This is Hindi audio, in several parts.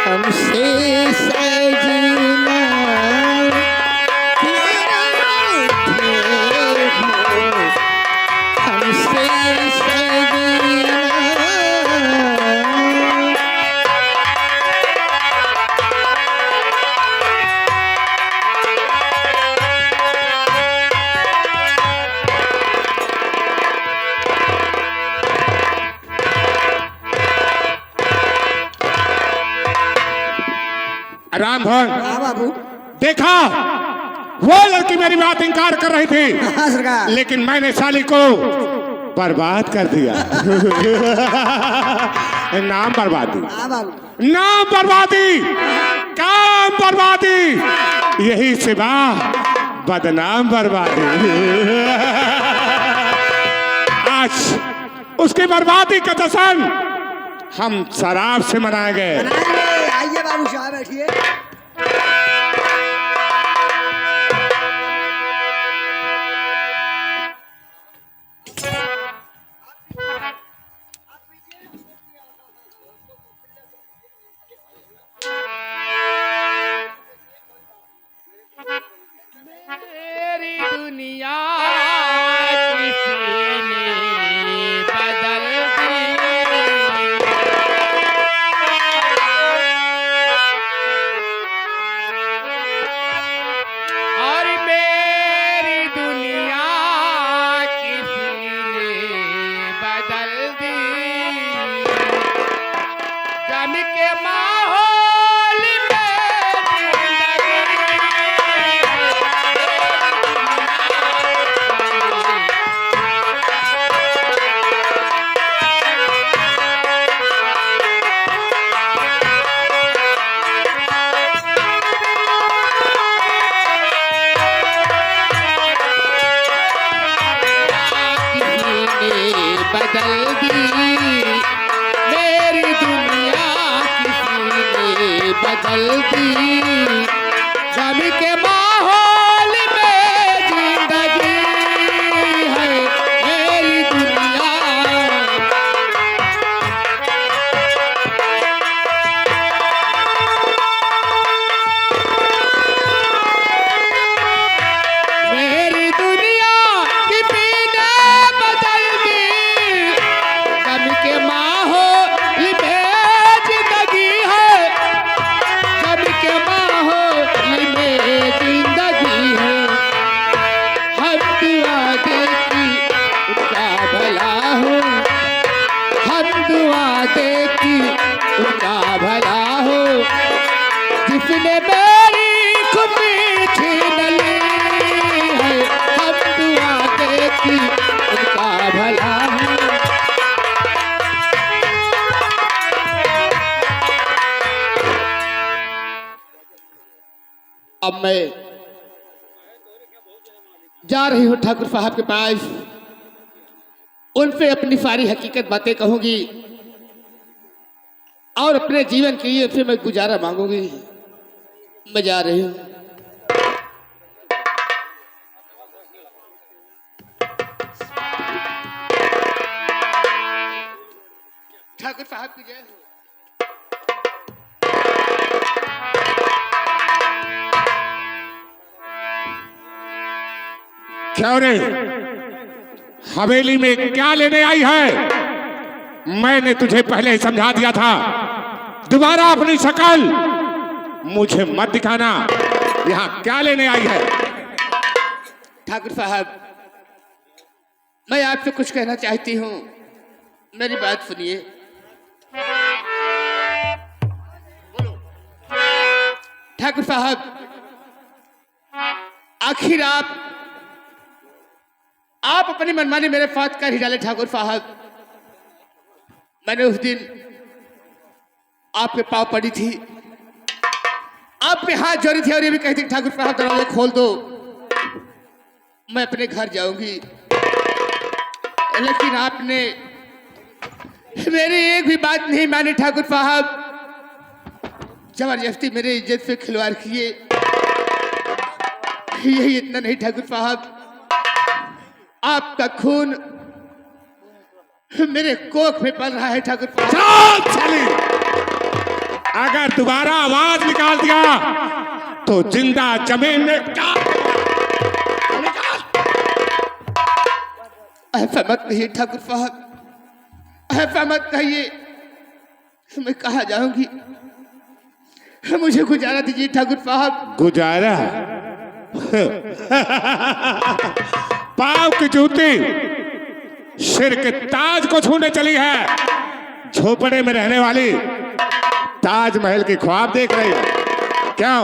हमसे सजना हमसे सजना राम भवन हाँ बाबू। देखा, वो लड़की मेरी बात इनकार कर रही थी, हाँ सरकार। लेकिन मैंने साली को बर्बाद कर दिया। नाम बर्बादी, हाँ बाबू। नाम बर्बादी, काम बर्बादी, यही सिवा बदनाम बर्बादी। आज उसकी बर्बादी का जश्न हम शराब से मनाएंगे। आइए बाबू साहब बैठिए। मेरी दुनिया किसी ने बदल दी, और मेरी दुनिया किसी ने बदल दी। गम के माहौल में बदल दी। मेरी दुनिया किसी ने बदल दी। गम के माहौल में जिंदगी है मेरी दुनिया। मेरी दुनिया की पीने बदल दी। गम के माहौल में जिंदगी है, गम के माहौल में जिंदगी है। हम दुआ देती उनका भला हो, हम दुआ देती उनका भला हो। जिसने मेरी खुशी छीन ली है, हम दुआ देती उनका भला हो। अब मैं जा रही हूँ ठाकुर साहब के पास, उनसे अपनी सारी हकीकत बातें कहूंगी और अपने जीवन के लिए उनसे मैं गुजारा मांगूंगी। मैं जा रही हूँ। ठाकुर साहब की जय हो। क्यों रे, हवेली में क्या लेने आई है? मैंने तुझे पहले ही समझा दिया था, दोबारा अपनी शक्ल मुझे मत दिखाना। यहाँ क्या लेने आई है? ठाकुर साहब, मैं आपसे कुछ कहना चाहती हूँ, मेरी बात सुनिए। ठाकुर साहब, आखिर आप अपनी मनमानी मेरे साथ कर ही डाले। ठाकुर साहब, मैंने उस दिन आपके पाँव पड़ी थी, आप पे हाथ जोड़ी थी और ये भी कहती ठाकुर साहब दरवाजा खोल दो, मैं अपने घर जाऊंगी। लेकिन आपने मेरी एक भी बात नहीं मानी। ठाकुर साहब, जबरदस्ती मेरी इज्जत से खिलवाड़ किए। यही इतना नहीं ठाकुर साहब, आपका खून मेरे कोख में पल रहा है। ठाकुर साहब, अगर दोबारा आवाज निकाल दिया तो जिंदा जमीन में ऐसा मत कहिए ठाकुर साहब, ऐसा मत कहिए। मैं कहाँ जाऊंगी, मुझे गुजारा दीजिए ठाकुर साहब। गुजारा? पाँव की जूती सिर के ताज को छूने चली है। झोपड़े में रहने वाली ताजमहल की ख्वाब देख रही है। क्यों,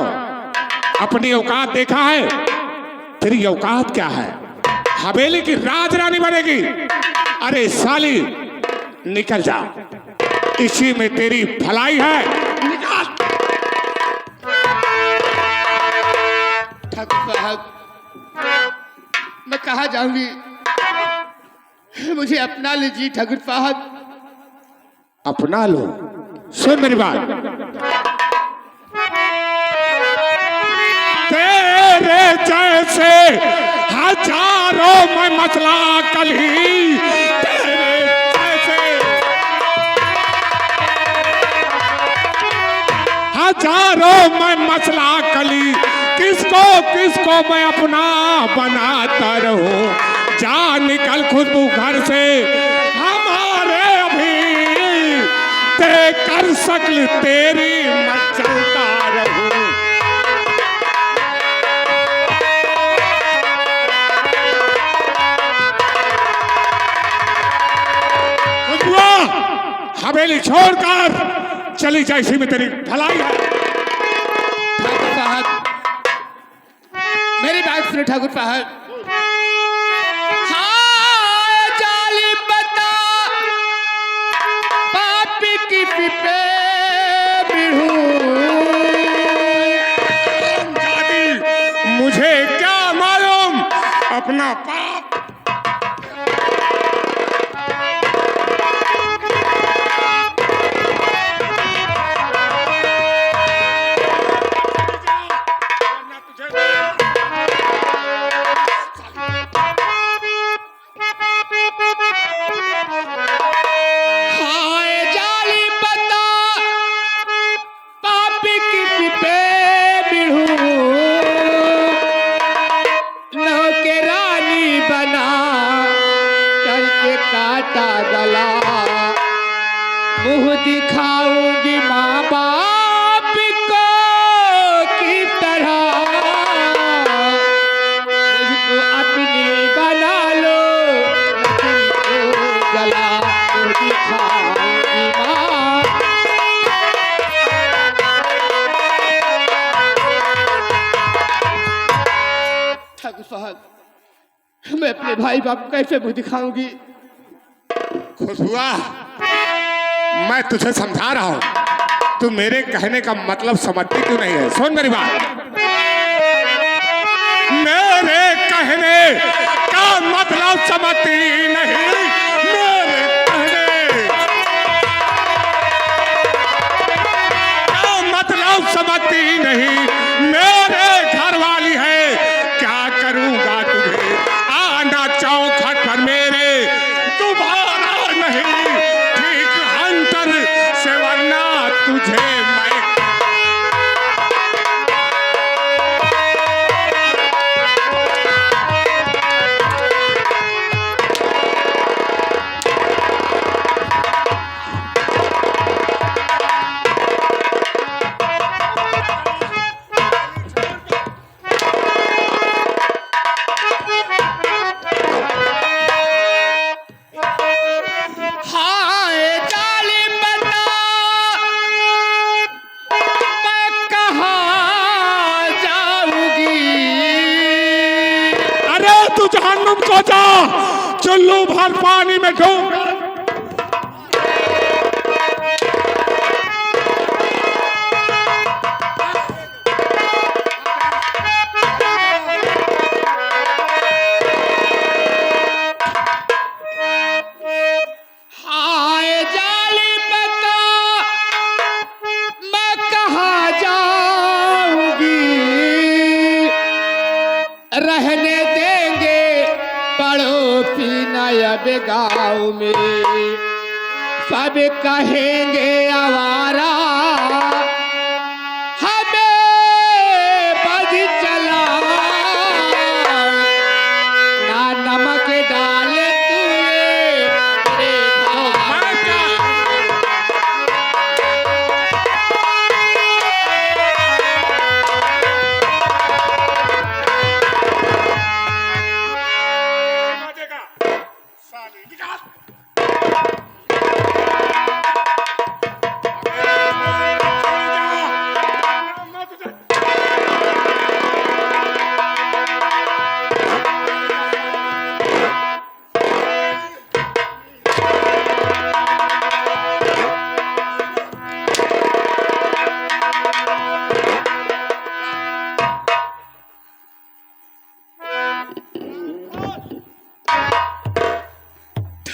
अपनी औकात देखा है? तेरी औकात क्या है? हवेली की राजरानी बनेगी? अरे साली निकल जा, इसी में तेरी भलाई है। निकाल। ठाकुर साहब, मैं कहाँ जाऊंगी, मुझे अपना लीजिए ठाकुर साहब। अपना लो। सुन मेरी बात, तेरे जैसे हजारों में मसला कली, तेरे जैसे हजारों में मसला कली, किसको किसको मैं अपना बनाता रहूं। जा निकल खुशबू घर से, हमारे अभी ते कर सकल तेरी मैं चलता रहूं। हवेली छोड़कर चली जाए, इसी में तेरी भलाई है। ठाकुर साहब, मेरी बात सुनो ठाकुर साहब। हाँ जाली बता पापी की पिपे बिहू, मुझे क्या मालूम अपना पाप। मुँह दिखाऊंगी माँ बाप को की तरह, मुझको अपनी बना लो लेकिन को जला। मुँह दिखाऊंगी माँ। ठाकुर साहब, मैं अपने भाई बाप को कैसे मुँह दिखाऊंगी? खुश हुआ, मैं तुझे समझा रहा हूं, तू मेरे कहने का मतलब समझती क्यों नहीं है? सुन मेरी बात, मेरे कहने का मतलब समझती नहीं। मेरे कहने का मतलब समझती नहीं। मेरे घर वाली है, क्या करूंगा तुझे आना चौखट पर मेरे, दोबारा नहीं ठीक अंतर से, वरना तुझे मैं तू जहन्नुम को जा, चुल्लू भर पानी में डूब। हाय जाली बता मैं कहाँ जाऊंगी, रहने देंगे पड़ोसी नयब गाँव में, सब कहेंगे आवारा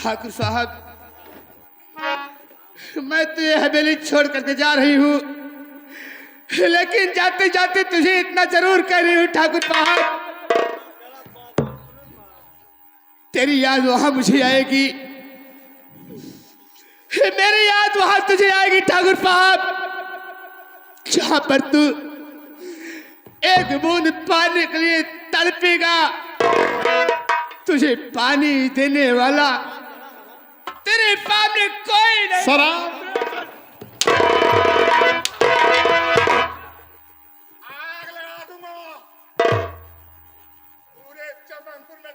ठाकुर साहब, मैं तो ये हवेली छोड़ करके जा रही हूँ, लेकिन जाते जाते तुझे इतना जरूर कह रही हूँ ठाकुर साहब, तेरी याद वहां मुझे आएगी, मेरी याद वहां तुझे आएगी ठाकुर साहब, जहां पर तू एक बूंद पानी के लिए तड़पेगा, तुझे पानी देने वाला तेरे सामने कोई नहीं। शराब आग लगा दूंगा पूरे चमनपुर में।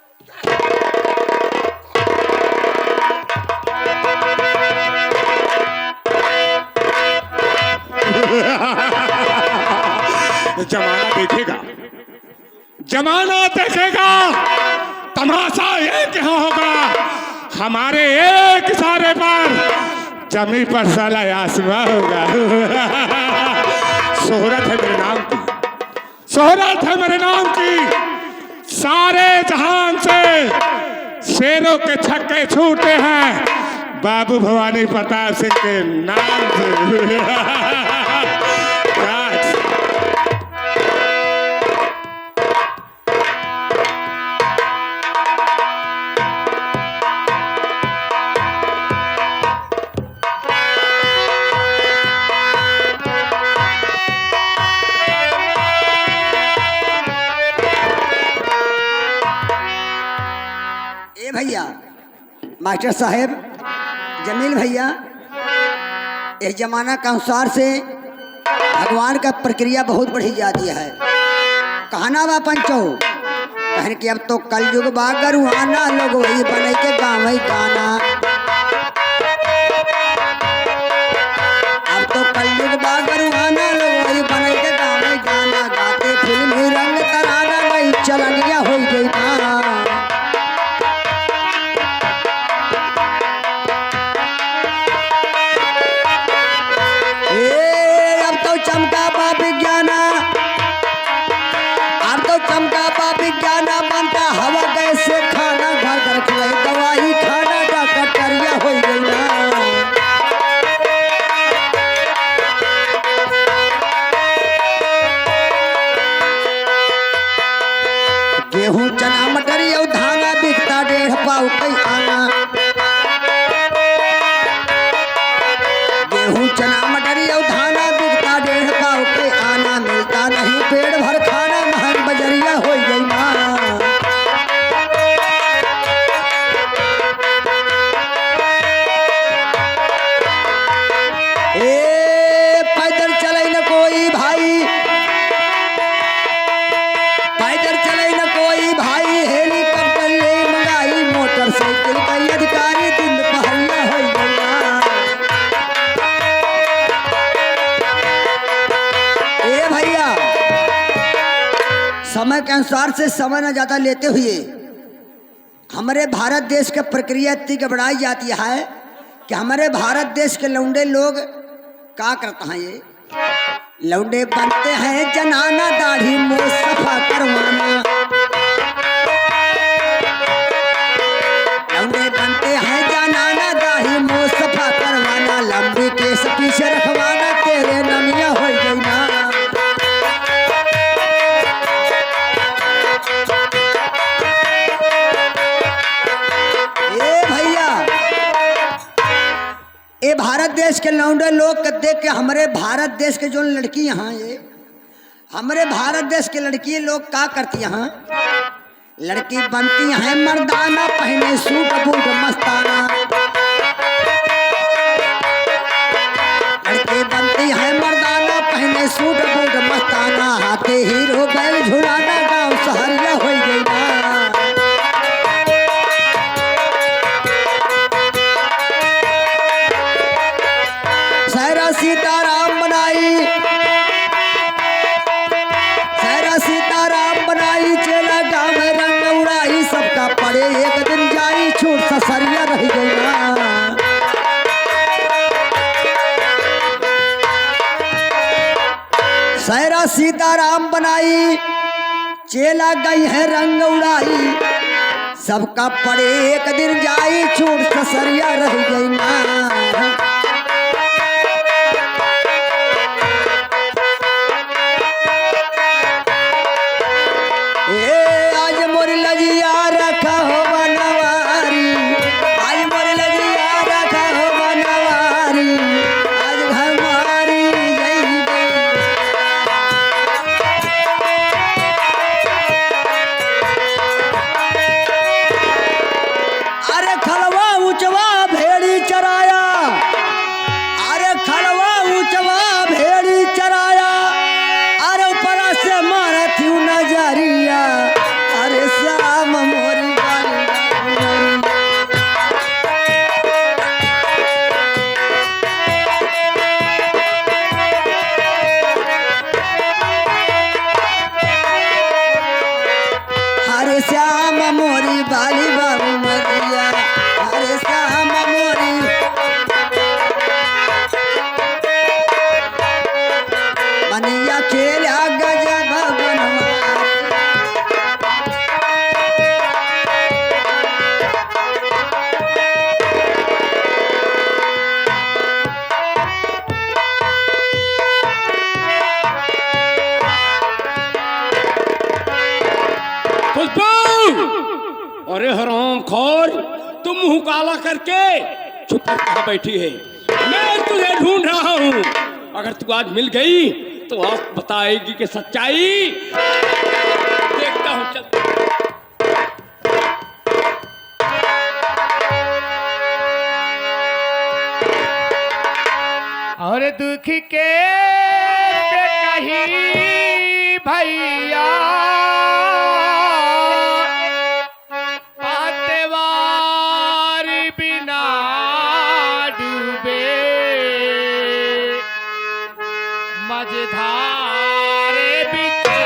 जमाना देखेगा, जमाना देखेगा, तमाशा एक यहाँ होगा, हमारे एक इशारे पर जमी पर साला आसमां होगा। शोहरत है मेरे नाम की, शोहरत है मेरे नाम की, सारे जहान से शेरों के छक्के छूटे हैं बाबू भवानी प्रताप सिंह के नाम से। भैया मास्टर साहेब, जमील भैया, इस जमाना के अनुसार से भगवान का प्रक्रिया बहुत बढ़ी जाती है। कहना बा पंचो, कहने कि अब तो कलयुग बा गरुआना, लोग वही बने के गाँव ही गाना, अब तो कलयुग बा गरुआना, लोग वही बने के गाँव ही गाना, गाते फिल्म रंग तराना, नहीं चलनिया हो गई ना। चमका बा विज्ञाना, अब तो चमका बा विज्ञाना, बनता हवा कैसे खाना, घर घर खिलाई दवाई खाना, डॉक्टरिया हो गई ना। गेहूं चना मटर और धाना बिकता 1.5 पाव कई आना, गेहूं चना मटर और धाना 1.5 पाव के आना, मिलता नहीं पेट भर खाना, महंग बजरिया हो गई ना। ए पैदल चले न कोई भाई, पैदल चले न कोई भाई, हेलीकॉप्टर ले मंगाई, मोटरसाइकिल का अधिकारी दिन दोपहरिया हो गई ना। भैया समय के अनुसार से समय न ज्यादा लेते हुए हमारे भारत देश की प्रक्रिया इतनी बढ़ाई जाती है कि हमारे भारत देश के लौंडे लोग क्या करते हैं, ये लौंडे बनते हैं जनाना, दाढ़ी मुंह सफा करवाना, लौंडे बनते हैं जनाना, दाढ़ी मुंह सफा करवाना, लंबी केस पीछे रखवाना, तेरे नमिया हो गई ना। ये भारत देश के लौंडे लोग देख के हमारे भारत देश के जो लड़की यहाँ, ये हमारे भारत देश के लड़की लोग क्या करती हैं, लड़की बनती हैं मर्दाना, पहने सूट बूट मस्ताना, लड़की बनती हैं मर्दाना, पहने सूट बूट मस्ताना, हाथे हीरो बैल झुलाना, गाँव सहरिया हो गई ना। सहरा सीताराम बनाई, सहरा सीताराम बनाई, चेला गाँव में रंग उड़ाई, सबका पड़े एक दिन जाई, छूट ससरिया रह गई ना। सहरा सीताराम बनाई, चेला गई है रंग उड़ाई, सबका पड़े एक दिन जाई छूट ससरिया रह गई ना। ए आज मोरी लगिया रखा हो बनवारी, आज मोरी लगिया रखा हो बनवारी, आज घर मारी गई। अरे खलवा ऊंचवा भेड़ी चराया, अरे खलवा ऊंचवा भेड़ी चराया, अरे ऊपर से मारा थी नजरिया, अरे श्याम मोरी बाली मोरी। हरे श्याम मोरी बाली बाबू मरिया, हरे श्याम मोरी। बनिया खेला गजब बनवा, खुशबू, अरे हराम खोर, तुम मुंह काला करके चुप कर कहाँ बैठी है? मैं तुझे ढूंढ रहा हूँ। अगर तू आज मिल गई तो आज बताएगी कि सच्चाई। देखता हूँ, चल। और दुख के कहीं भैया पातेवार बिना डूबे, मझधार बिके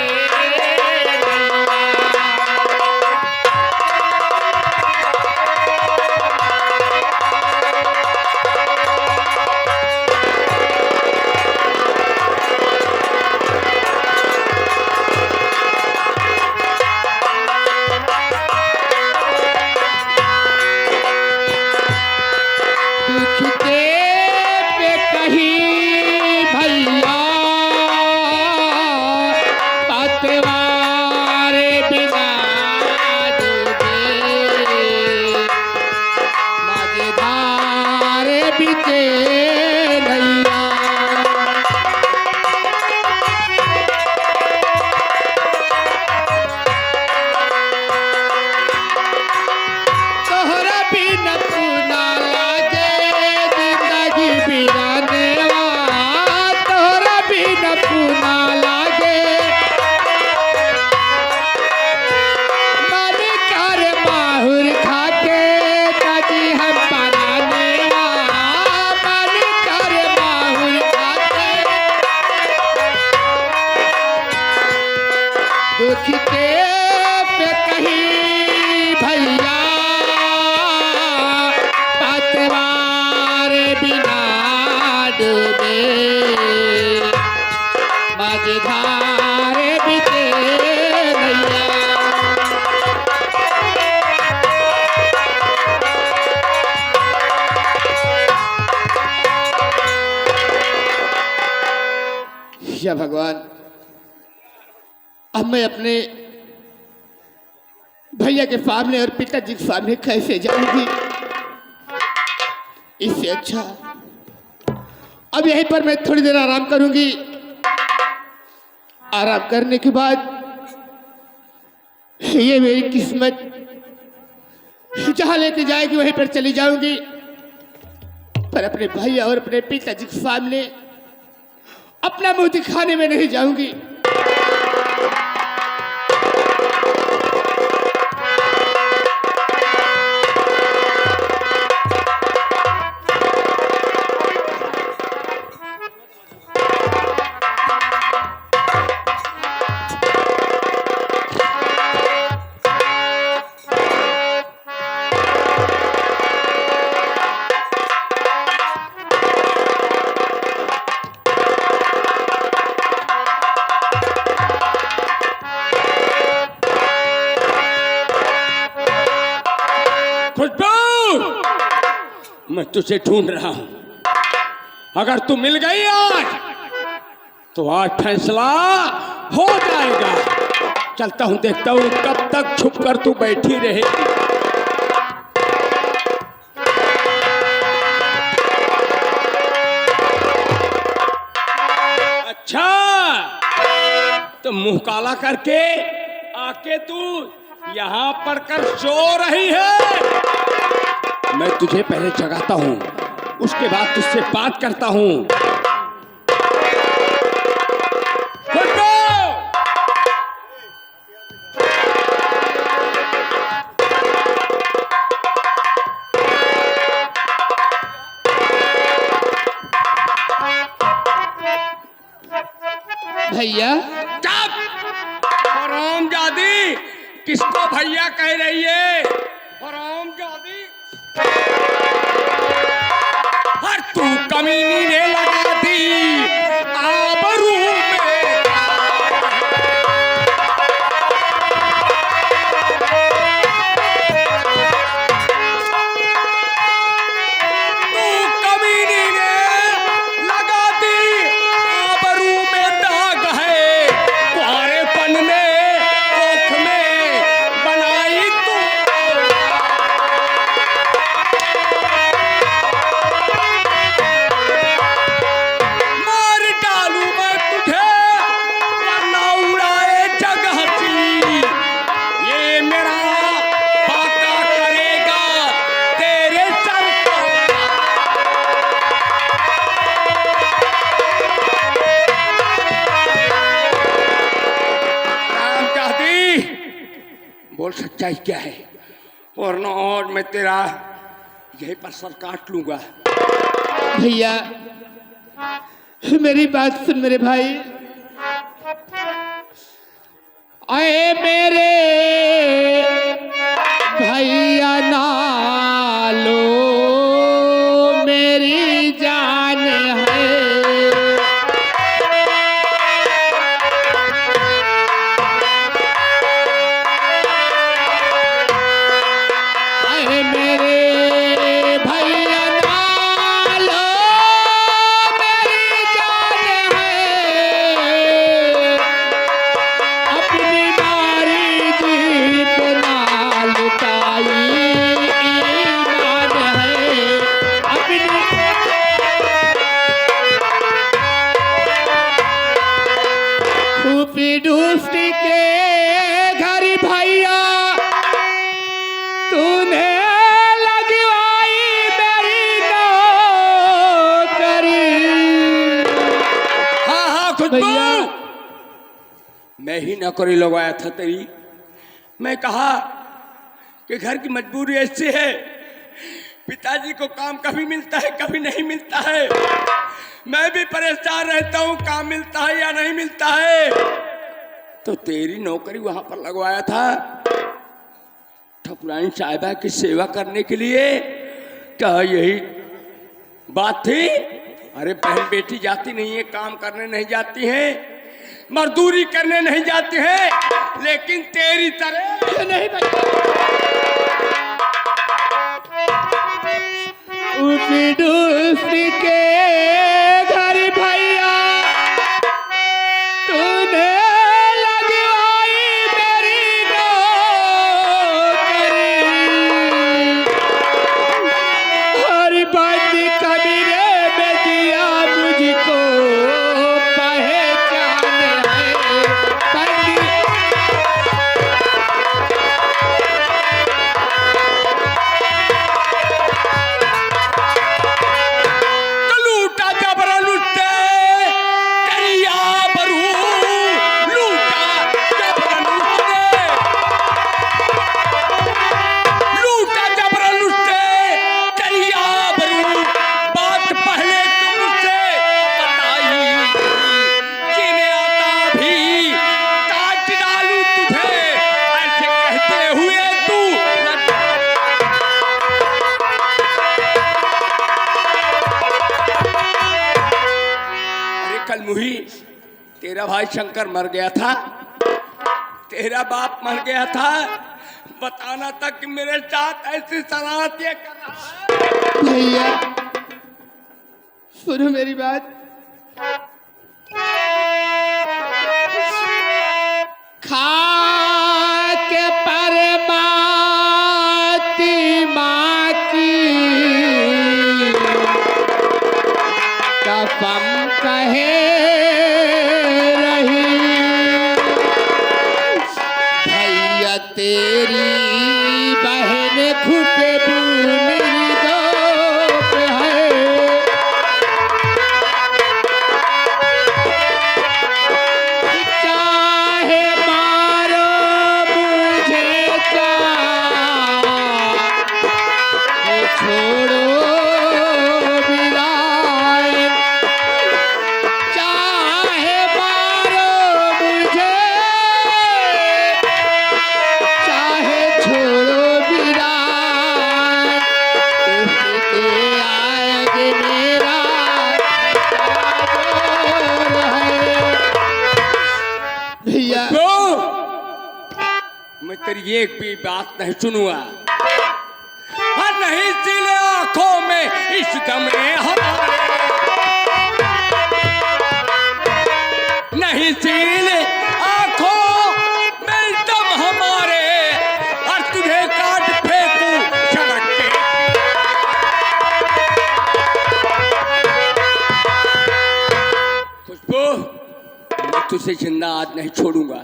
दुख के पे कहीं भैया पतवार बिना डूबे, मझधार बिके नैया। या भगवान, अब मैं अपने भैया के सामने और पिताजी के सामने कैसे जाऊंगी? इससे अच्छा अब यहीं पर मैं थोड़ी देर आराम करूंगी। आराम करने के बाद ये मेरी किस्मत जहां लेके जाएगी वहीं पर चली जाऊंगी, पर अपने भैया और अपने पिताजी के सामने अपना मुंह दिखाने में नहीं जाऊंगी। मैं तुझे ढूंढ रहा हूं। अगर तू मिल गई आज तो आज फैसला हो जाएगा। चलता हूं, देखता हूं कब तक छुप कर तू बैठी रहेगी। अच्छा, तो मुंह काला करके आके तू यहां पर कर सो रही है। मैं तुझे पहले जगाता हूं, उसके बाद तुझसे बात करता हूं। भैया हरामजादी, किसको भैया कह रही है? हरामजादी, हर तू कमीनी ने लगा दी आबरू में। तू कमीनी ने लगा दी आबरू में दाग है, कुआरेपन में कोख में बनाई तू। मार डालू मैं तुझे वरना उड़ाए जग हंसी। ये मेरा फाका करेगा तेरे सर को। रामजादी, बोल सच्चाई क्या है, वरना और मैं तेरा यहीं पर सर काट लूंगा। भैया मेरी बात सुन मेरे भाई। आए मेरे भैया नालो मेरी जान है। आए मेरे भैया नालो मेरी जान है। अपनी मारी जीत ना लुटाई ईमान है। अपनी फूफी दूसरी के घर भैया तूने लगवाई मेरी नौकरी। हाँ हाँ खुशबू, भैया। मैं ही नौकरी लगवाया था तेरी। मैं कहा कि घर की मजबूरी ऐसी है, पिताजी को काम कभी मिलता है कभी नहीं मिलता है। मैं भी परेशान रहता हूँ, काम मिलता है या नहीं मिलता है। तो तेरी नौकरी वहां पर लगवाया था ठकुराइन साहिबा की सेवा करने के लिए। क्या यही बात थी? अरे बहन बेटी जाती नहीं है, काम करने नहीं जाती है, मजदूरी करने नहीं जाती है, लेकिन तेरी तरह नहीं फूफी दूसरी के घर भैया तूने लगवाई मेरी नौकरी। हर बंद कमरे में दिया मुझको पहचान है। बंद लूटा जबर लुटे करिया बरू, लूटा जबर लुटे, लूटा जबर लुटे करिया बरू। बात पहले तुमसे बताई, जिन्हें आता भी काट डालू तुझे, ऐसे कहते हुए तू कल मुही तेरा भाई शंकर मर गया था, तेरा बाप मर गया था, बताना था कि मेरे साथ ऐसी शरारतें कर रहा है। भैया सुनो मेरी बात। खा के परमाती माँ की कसम कहे रही भैया तेरी बहन खुशबू निर्दोष है। चाहे मारो मुझे चाहे छोड़ो विराय, चाहे मारो मुझे चाहे छोड़ो विराय, उसके आगे मेरा जोर है। भैया तो मैं तेरी एक भी बात नहीं सुनूंगा और नहीं सिले आंखों में इस दम में हमारे, नहीं सिले आंखों में इस दम हमारे और तुझे काट फेंकूं सड़क पे। खुशबू मैं तुझे जिंदा आज नहीं छोड़ूंगा,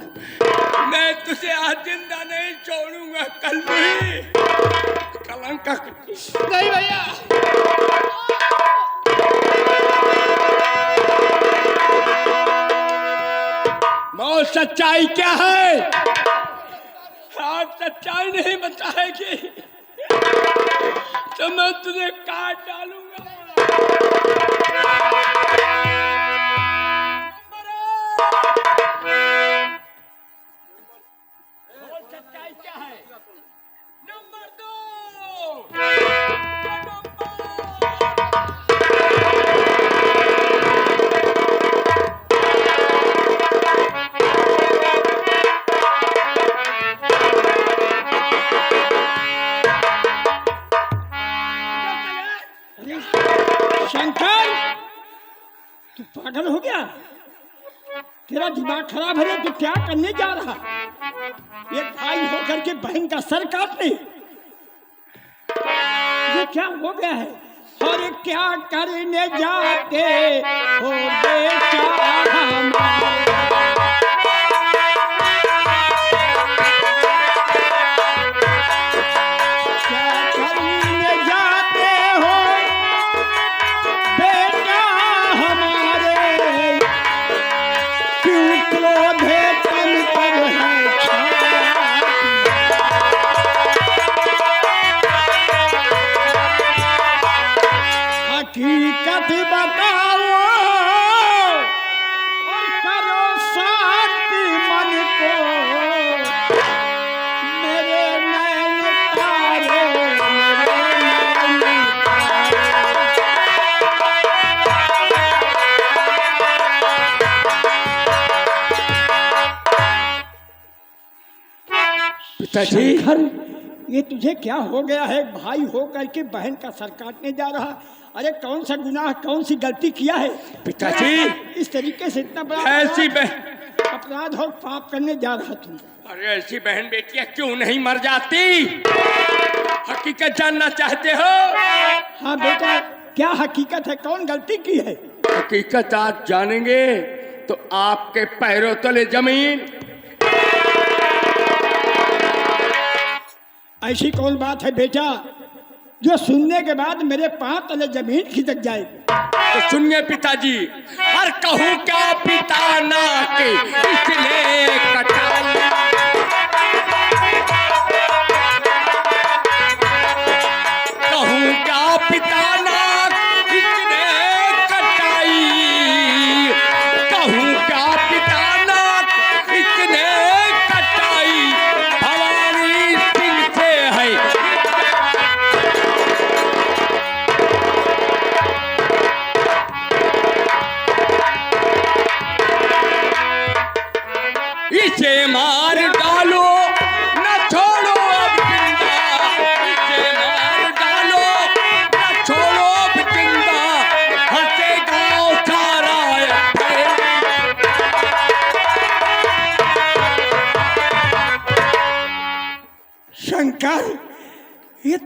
मैं तुझे आज जिंदा नहीं छोड़ूंगा। कल भी कलंक नहीं भैया। मौत सच्चाई क्या है? आप सच्चाई नहीं बताएगी तो मैं तुझे काट डालूंगा। मौत सच्चाई क्या है? नंबर 2 शंकर, तू पागल हो गया? तेरा दिमाग खराब है? तू क्या करने जा रहा? एक भाई होकर के बहन का सर काटने, ये क्या हो गया है? और ये क्या करने जाते हो बेटा हमारे? क्या करने जाते हो बेटा हमारे? क्यों क्रोध तन पर है छाया? हकीकत बताओ और करो शांति मन को, मेरे नैन तारे, मेरे नैन पिताजी शंकर, ये तुझे क्या हो गया है? भाई हो करके बहन का सर काटने जा रहा? अरे कौन सा गुनाह, कौन सी गलती किया है? पिताजी इस तरीके से इतना बड़ा ऐसी अपराध और पाप करने जा रहा तू? अरे ऐसी बहन बेटियां क्यों नहीं मर जाती? हकीकत जानना चाहते हो? हाँ बेटा, क्या हकीकत है? कौन गलती की है? हकीकत आज जानेंगे तो आपके पैरों तले जमीन। ऐसी कौन बात है बेटा जो सुनने के बाद मेरे पांव तले जमीन खिसक जाए? तो सुनिए पिताजी, और कहूँ क्या पिता ना के इसने कटाई, कहूँ क्या पिता ना इसने कटाई, कहूँ क्या पिता ना इसने कटाई, भवानी सिंह से है इसे मार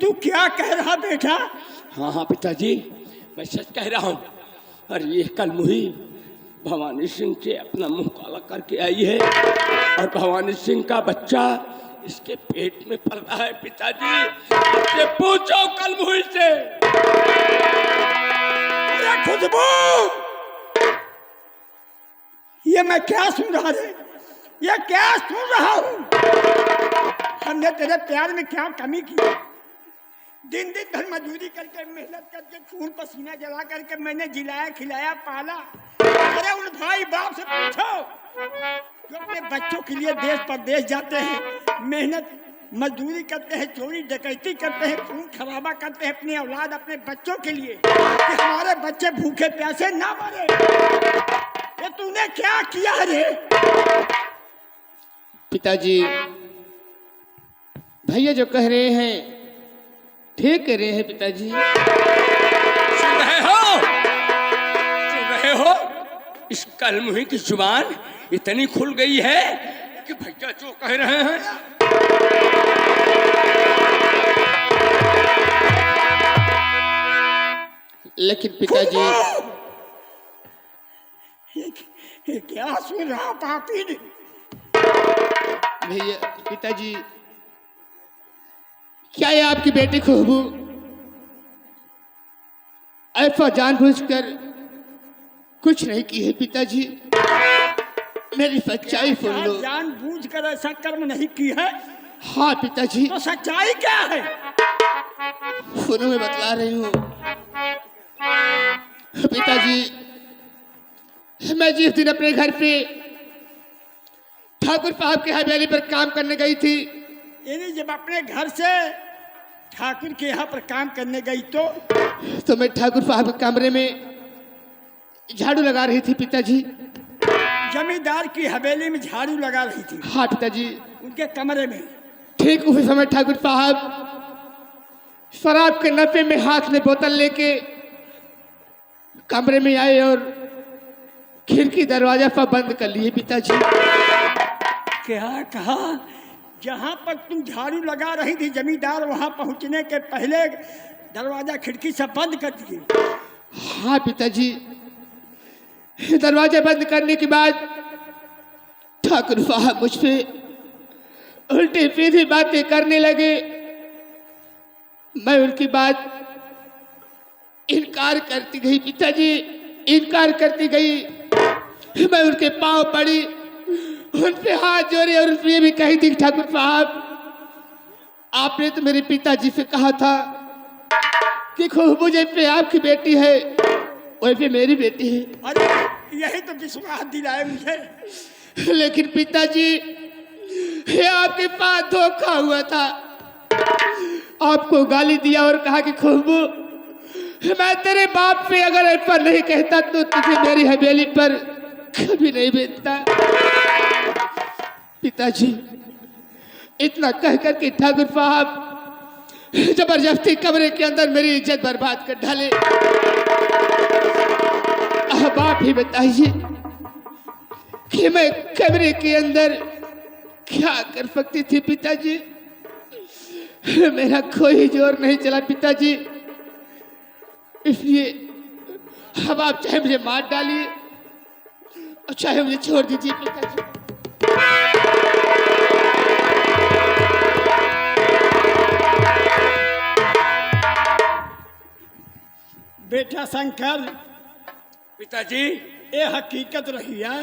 तू क्या कह रहा बेटा? हाँ हाँ पिताजी, मैं सच कह रहा हूँ। और ये कल मुही भवानी सिंह से अपना मुंह काला करके आई है और भवानी सिंह का बच्चा इसके पेट में पल रहा है। पिताजी इससे पूछो कल मुही से। अरे खुशबू, ये मैं क्या सुन रहा रे? ये क्या सुन रहा हूँ? हमने तेरे प्यार में क्या कमी की? दिन दिन भर मजदूरी करके, मेहनत करके, खून पसीना जला करके मैंने जिलाया, खिलाया, पाला। अरे उन भाई बाप से पूछो जो अपने बच्चों के लिए देश परदेश जाते हैं, मेहनत मजदूरी करते हैं, चोरी डकैती करते हैं, खून खराबा करते हैं अपनी औलाद, अपने बच्चों के लिए, कि हमारे बच्चे भूखे प्यासे ना मरे। ये तूने क्या किया रे? पिताजी, भैया जो कह रहे हैं ठीक कह रहे हैं पिताजी। सुन रहे हो? सुन रहे हो? इस कलमुही की जुबान इतनी खुल गई है कि भैया जो कह रहे हैं। लेकिन पिताजी, ये क्या सुन रहा पापी ने? भैया पिताजी, क्या ये आपकी बेटी खुशबू ऐसा जानबूझकर कुछ नहीं की है पिताजी? मेरी सच्चाई सुन लो। जानबूझकर ऐसा कर्म नहीं की है? हाँ पिताजी। तो सच्चाई क्या है? सुनो, मैं बतला रही हूँ पिताजी। मैं जिस दिन अपने घर पे ठाकुर साहब के हवेली पर काम करने गई थी, यानी जब अपने घर से ठाकुर के यहाँ पर काम करने गई तो मैं ठाकुर साहब के कमरे में झाड़ू लगा रही थी पिताजी। जमींदार की हवेली में झाड़ू लगा रही थी? हाँ पिताजी। उनके कमरे में? ठीक उसी समय ठाकुर साहब शराब के नशे में हाथ में बोतल लेके कमरे में आए और खिड़की दरवाजा पर बंद कर लिए पिताजी। क्या कहा? जहाँ पर तुम झाड़ू लगा रही थी जमींदार वहाँ पहुँचने के पहले दरवाजा खिड़की से बंद कर दिए? हाँ पिताजी। दरवाजा बंद करने के बाद ठाकुर साहब मुझ पे उल्टी सीधी बातें करने लगे। मैं उनकी बात इनकार करती गई पिताजी, इनकार करती गई। मैं उनके पांव पड़ी, उन पे हाथ जोड़े और उनसे ये भी कही थी, ठाकुर साहब आपने तो मेरे पिताजी से कहा था कि खुशबू जैसे आपकी बेटी है वैसे मेरी बेटी है। अरे यही तो विश्वास दिलाए मुझे। लेकिन पिताजी, ये आपके पास धोखा हुआ था। आपको गाली दिया और कहा कि खुशबू मैं तेरे बाप से अगर ऐसा नहीं कहता तो तुझे मेरी हवेली पर कभी नहीं भेजता। पिताजी, इतना कह कर के ठाकुर साहब जबरदस्ती कमरे के अंदर मेरी इज्जत बर्बाद कर डाले। अब आप ही बताइए कि मैं कमरे के अंदर क्या कर सकती थी पिताजी? मेरा कोई जोर नहीं चला पिताजी। इसलिए अब आप चाहे मुझे मार डालिए और चाहे मुझे छोड़ दीजिए पिताजी। बेटा शंकर, पिताजी ये हकीकत रही है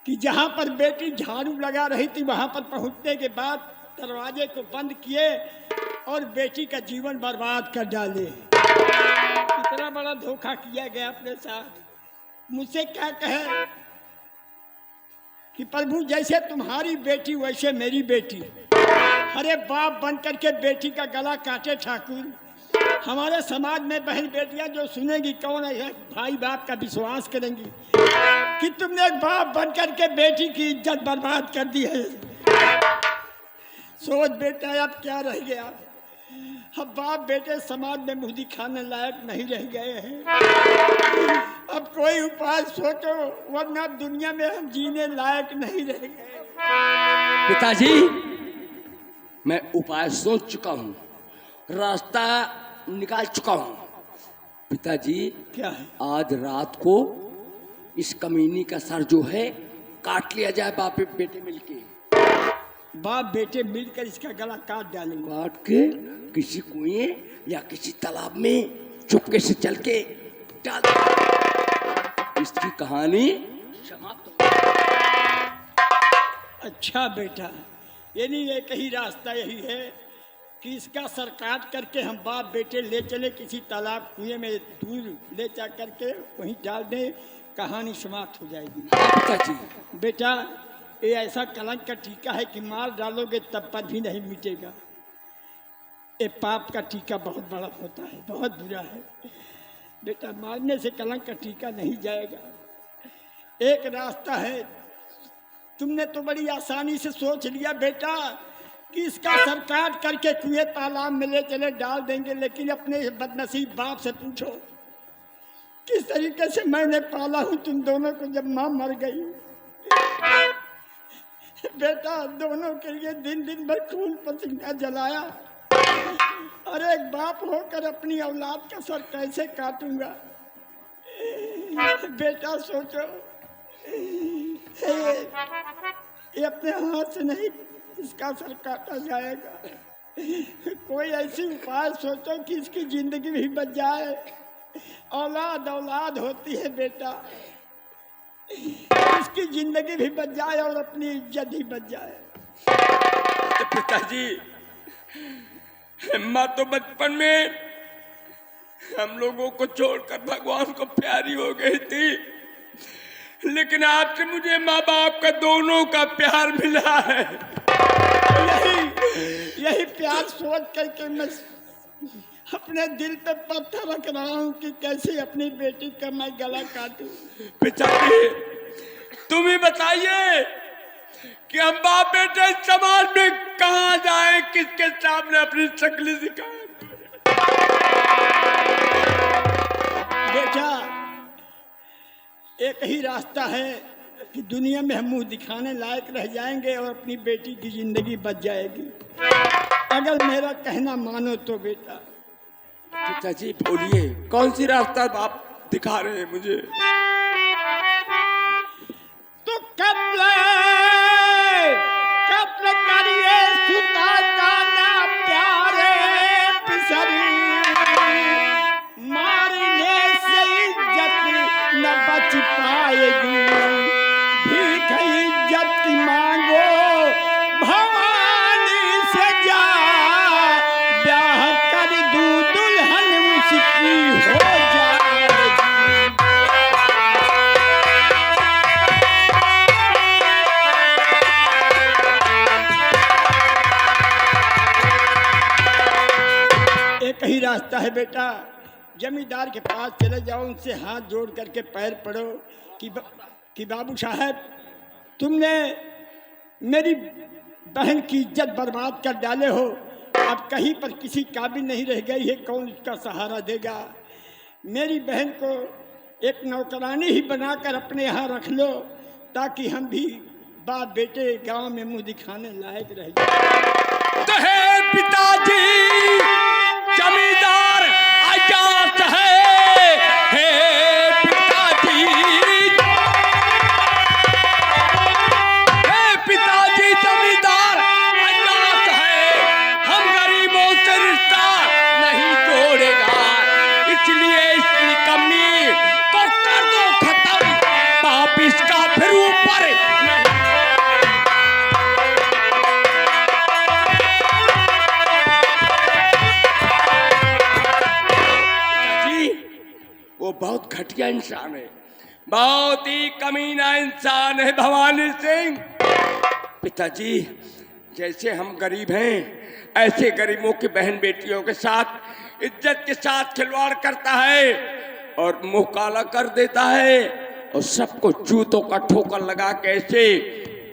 कि जहाँ पर बेटी झाड़ू लगा रही थी वहाँ पर पहुँचने के बाद दरवाजे को बंद किए और बेटी का जीवन बर्बाद कर डाले। इतना बड़ा धोखा किया गया अपने साथ। मुझसे क्या कहे कि प्रभु जैसे तुम्हारी बेटी वैसे मेरी बेटी। अरे बाप बन करके बेटी का गला काटे ठाकुर। हमारे समाज में बहन बेटियां जो सुनेंगी कौन है भाई बाप का विश्वास करेंगी कि तुमने एक बाप बन करके बेटी की इज्जत बर्बाद कर दी है। सोच बेटा अब क्या रह गया? अब बाप बेटे समाज में मुंह दिखाने लायक नहीं रह गए हैं। अब कोई उपाय सोचो वरना दुनिया में हम जीने लायक नहीं रह गए। पिताजी, मैं उपाय सोच चुका हूँ रास्ता निकाल चुका हूँ। पिताजी, क्या है? आज रात को इस कमीनी का सर जो है काट लिया जाए, बाप बेटे मिलके। बाप बेटे मिलकर इसका गला काट डालेंगे। काट के किसी कुएं या किसी तालाब में चुपके से चल के डाल दो। इसकी कहानी समाप्त हो। अच्छा बेटा, यानी एक ही रास्ता यही है कि इसका सर काट करके हम बाप बेटे ले चले किसी तालाब कुएं में दूर ले जा करके वहीं डाल दें, कहानी समाप्त हो जाएगी। पिताजी, बेटा, ये ऐसा कलंक का टीका है कि मार डालोगे तब पर भी नहीं मिटेगा। ये पाप का टीका बहुत बड़ा होता है, बहुत बुरा है बेटा। मारने से कलंक का टीका नहीं जाएगा। एक रास्ता है, तुमने तो बड़ी आसानी से सोच लिया बेटा कि इसका सर काट करके कुएं तालाब में ले चले डाल देंगे, लेकिन अपने बदनसीब बाप से पूछो किस तरीके से मैंने पाला हूं तुम दोनों को जब मां मर गई। बेटा, दोनों के लिए दिन दिन भर खून पसीना जलाया, और एक बाप होकर अपनी औलाद का सर कैसे काटूंगा। बेटा सोचो, ये अपने हाथ से नहीं इसका सर काटा जाएगा। कोई ऐसी उपाय सोचो कि इसकी जिंदगी भी बच जाए। औलाद औलाद होती है बेटा, इसकी जिंदगी भी बच जाए और अपनी इज्जत ही बच जाए। तो पिताजी, माँ तो बचपन में हम लोगों को छोड़कर भगवान को प्यारी हो गई थी, लेकिन आपसे मुझे माँ बाप का दोनों का प्यार मिला है। यही प्यार सोच करके मैं अपने दिल पे पत्थर रख रहा हूँ कि कैसे अपनी बेटी का मैं गला काटूं। पिताजी, तुम ही बताइए कि हम बाप बेटे समाज में कहाँ जाएं, किसके सामने अपनी शक्ल दिखाएं। बेटा, एक ही रास्ता है कि दुनिया में हम मुंह दिखाने लायक रह जाएंगे और अपनी बेटी की जिंदगी बच जाएगी, अगर मेरा कहना मानो तो बेटा। पिताजी बोलिए, कौन सी रास्ता आप दिखा रहे हैं मुझे? तो कत्ल करिए सुता का ना प्यारे पिसरी, मारने से इज्जत न बच पाएगी। भीख इज्जत की मांगो भवानी से जा, ब्याह कर दूं दुल्हन उसकी हो जाएगी। एक ही रास्ता है बेटा, जमींदार के पास चले जाओ, उनसे हाथ जोड़ करके पैर पड़ो कि बाबू साहब, तुमने मेरी बहन की इज्जत बर्बाद कर डाले हो, अब कहीं पर किसी काबिल नहीं रह गई है, कौन उसका सहारा देगा। मेरी बहन को एक नौकरानी ही बनाकर अपने यहाँ रख लो, ताकि हम भी बाप बेटे गांव में मुंह दिखाने लायक रह जाए। तो है पिताजी, जमींदार आजाद है पिताजी, पिताजी जमींदार आजाद है। हम गरीबों से रिश्ता नहीं जोड़ेगा, इसलिए इसकी कमी तो कर दो खत्म, बाप इसका फिर ऊपर नहीं। वो बहुत घटिया इंसान है, बहुत ही कमीना इंसान है भवानी सिंह। पिताजी, जैसे हम गरीब हैं, ऐसे गरीबों की बहन बेटियों के साथ इज्जत के साथ खिलवाड़ करता है और मुंह काला कर देता है, और सबको जूतों का ठोकर लगा के ऐसे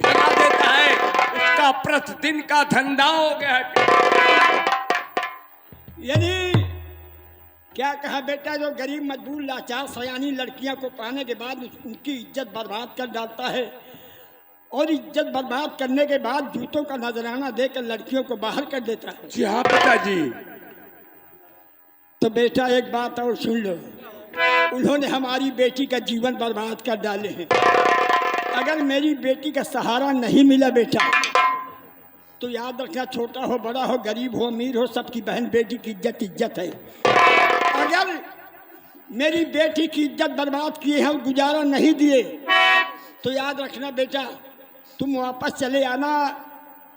भगा देता है। उसका प्रतिदिन का धंधा हो गया है। यानी क्या कहा बेटा, जो गरीब मजबूर लाचार सयानी लड़कियां को पाने के बाद उनकी इज्जत बर्बाद कर डालता है, और इज्जत बर्बाद करने के बाद जूतों का नजराना देकर लड़कियों को बाहर कर देता है। जी हाँ पिताजी, तो बेटा एक बात और सुन लो, उन्होंने हमारी बेटी का जीवन बर्बाद कर डाले हैं। अगर मेरी बेटी का सहारा नहीं मिला बेटा, तो याद रखना, छोटा हो बड़ा हो, गरीब हो अमीर हो, सबकी बहन बेटी की इज्जत इज्जत है। अगर मेरी बेटी की इज्जत बर्बाद किए हैं और गुजारा नहीं दिए, तो याद रखना बेटा, तुम वापस चले आना।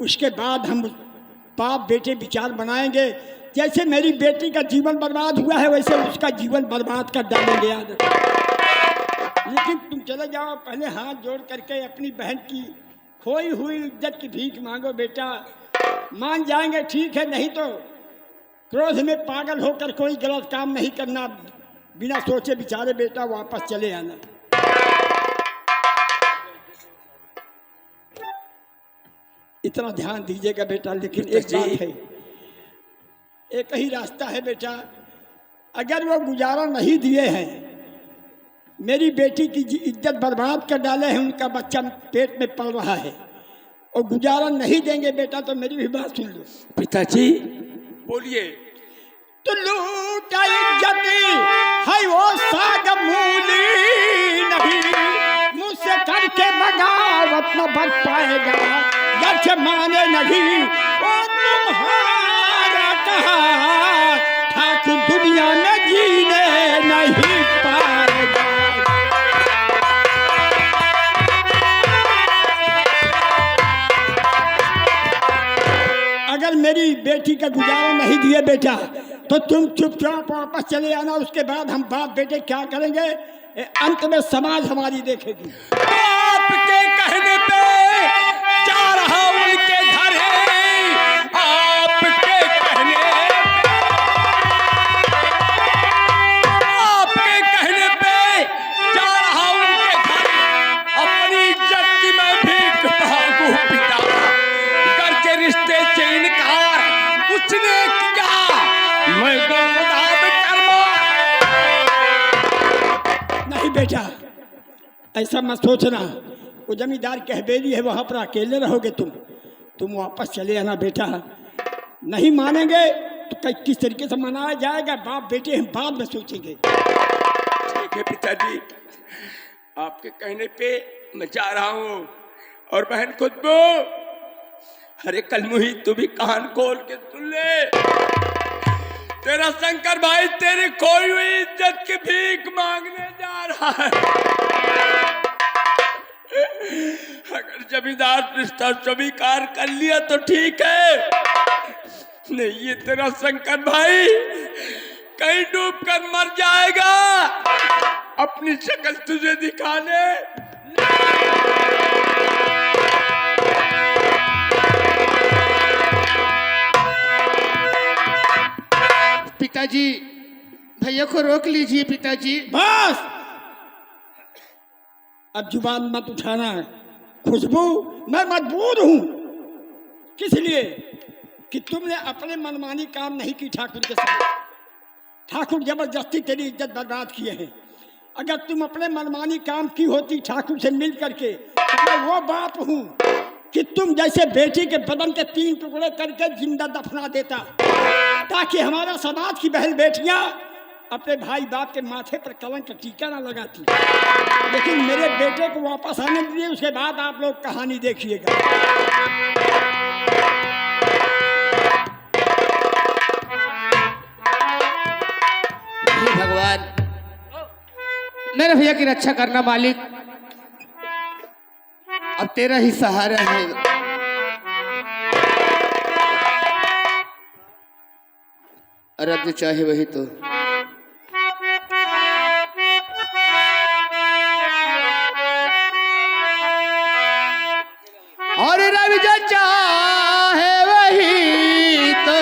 उसके बाद हम बाप बेटे विचार बनाएंगे। जैसे मेरी बेटी का जीवन बर्बाद हुआ है, वैसे उसका जीवन बर्बाद कर डालेंगे, याद रखना। लेकिन तुम चले जाओ, पहले हाथ जोड़ करके अपनी बहन की खोई हुई इज्जत की भीख मांगो बेटा। मान जाएंगे ठीक है, नहीं तो क्रोध में पागल होकर कोई गलत काम नहीं करना। बिना सोचे विचारे बेटा वापस चले आना। इतना ध्यान दीजिएगा बेटा। लेकिन एक बात है, एक ही रास्ता है बेटा। अगर वो गुजारा नहीं दिए हैं, मेरी बेटी की इज्जत बर्बाद कर डाले हैं, उनका बच्चा पेट में पल रहा है, और गुजारा नहीं देंगे बेटा, तो मेरी भी बात सुन लो। पिताजी बोलिए। तो लूटा इज्जत है वो साग मूली नहीं, मुझसे करके बगावत न बच पाएगा, जब से माने नहीं वो तुम्हारा कहा, ठाकुर दुनिया में जीने नहीं पाएगा। अगर मेरी बेटी का गुजारा नहीं दिए बेटा, तो तुम चुपचाप वापस चले आना। उसके बाद हम बाप बेटे क्या करेंगे, अंत में समाज हमारी देखेगी। आपके कहने पे जा रहा उनके घर है, आपके कहने पे जा रहा उनके घर। अपनी इज्जत की मैं भीख मांगू पिता, घर के रिश्ते से इनकार उसने किया, मैं गलत कर्मा। नहीं बेटा, ऐसा मत सोचना। वो जमींदार की हवेली है, वहां पर अकेले रहोगे तुम वापस चले आना बेटा। नहीं मानेंगे तो किस तरीके से मनाया जाएगा, बाप बेटे हम बाद में सोचेंगे। ठीक है पिताजी, आपके कहने पे मैं जा रहा हूँ। और बहन खुशबू, अरे कलमुही तू भी कान खोल के सुन ले। तेरा शंकर भाई तेरी खोई हुई इज्जत की भीख मांगने जा रहा है। अगर जमींदार रिश्ता स्वीकार कर लिया तो ठीक है, नहीं ये तेरा शंकर भाई कहीं डूब कर मर जाएगा। अपनी शक्ल तुझे दिखाने पिताजी, भैया को रोक लीजिए पिताजी। बस अब जुबान मत उठाना। खुशबू, मैं मजबूर हूं। किस लिए? कि तुमने अपने मनमानी काम नहीं की ठाकुर के साथ। ठाकुर जबरदस्ती तेरी इज्जत बर्बाद किए हैं। अगर तुम अपने मनमानी काम की होती ठाकुर से मिल करके, तो मैं वो बाप हूं कि तुम जैसे बेटी के बदन के 3 टुकड़े करके जिंदा दफना देता, ताकि हमारा समाज की बहन बेटियां अपने भाई बाप के माथे पर कलंक का टीका ना लगाती। लेकिन मेरे बेटे को वापस आने दीजिए, उसके बाद आप लोग कहानी देखिएगा। हे भगवान, मेरे भैया की रक्षा करना मालिक, अब तेरा ही सहारा है। और अब जो चाहे वही तो। और रब जो चाहे वही तो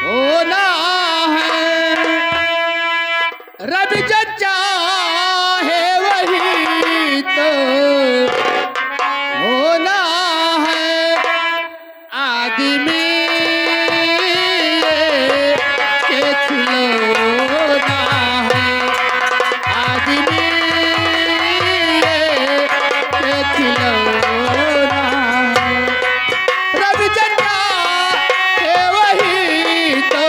होना है, रब जो चाहे वही तो होना है। आदमी के खिलौना है, आदमी के खिलौना है। रब जो चाहे वही तो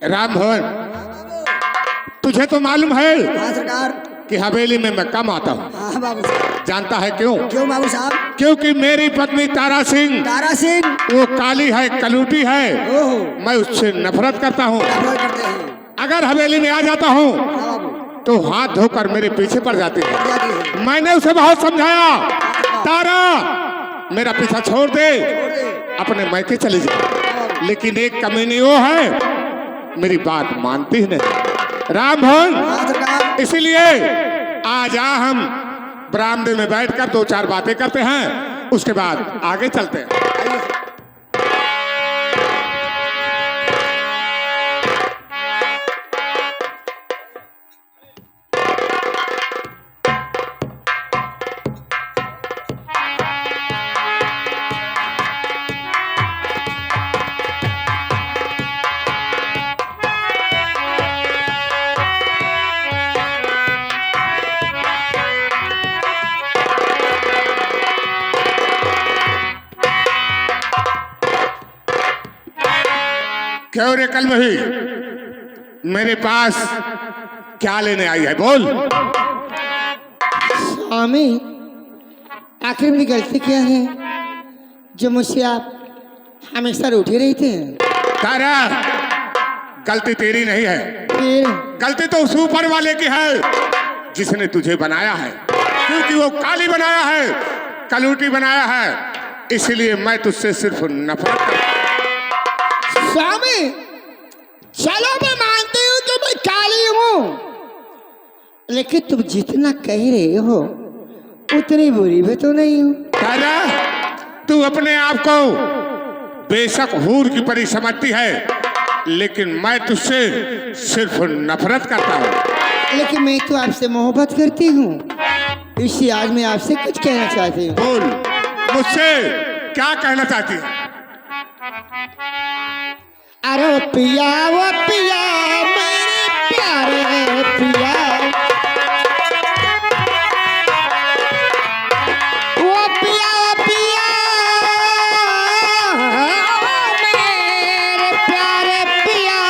राम भवन, तुझे तो मालूम है हाँ सरकार। कि हवेली में मैं कम आता हूँ। हाँ बाबू साहब। जानता है क्यों? क्यों बाबू साहब? क्योंकि मेरी पत्नी तारा सिंह तारा सिंह वो काली है, कलूटी है, ओहो मैं उससे नफरत करता हूँ। नफरत करते हैं। अगर हवेली में आ जाता हूँ हाँ बाबू तो हाथ धोकर मेरे पीछे पड़ जाती है। जाती है। मैंने उसे बहुत समझाया, तारा मेरा पीछा छोड़ दे, अपने मैके चली जा, लेकिन एक कमीनी वो है मेरी बात मानती ही नहीं। राम भवन, हाँ सरकार। इसीलिए आज हम बरामदे में बैठकर दो चार बातें करते हैं, उसके बाद आगे चलते हैं। क्यों रे कल में मेरे पास क्या लेने आई है? बोल। स्वामी, आखिर मेरी गलती क्या है जो मुझसे आप हमेशा रूठे रहते हैं? तारा, गलती तेरी नहीं है, फिर गलती तो उस ऊपर वाले की है जिसने तुझे बनाया है, क्योंकि वो काली बनाया है, कलूटी बनाया है, इसलिए मैं तुझसे सिर्फ नफरत करता हूं। स्वामी, चलो मैं मानती हूँ कि मैं काली हूँ, लेकिन तुम जितना कह रहे हो उतनी बुरी भी तो नहीं हूँ। तारा, तू अपने आप को बेशक हूर की परी समझती है, लेकिन मैं तुझसे सिर्फ नफरत करता हूँ। लेकिन मैं तो आपसे मोहब्बत करती हूँ, इसलिए आज मैं आपसे कुछ कहना चाहती हूँ। बोल, मुझसे क्या कहना चाहती है? अरे वो पिया मेरे प्यारे पिया, वो पिया मेरे प्यारे पिया,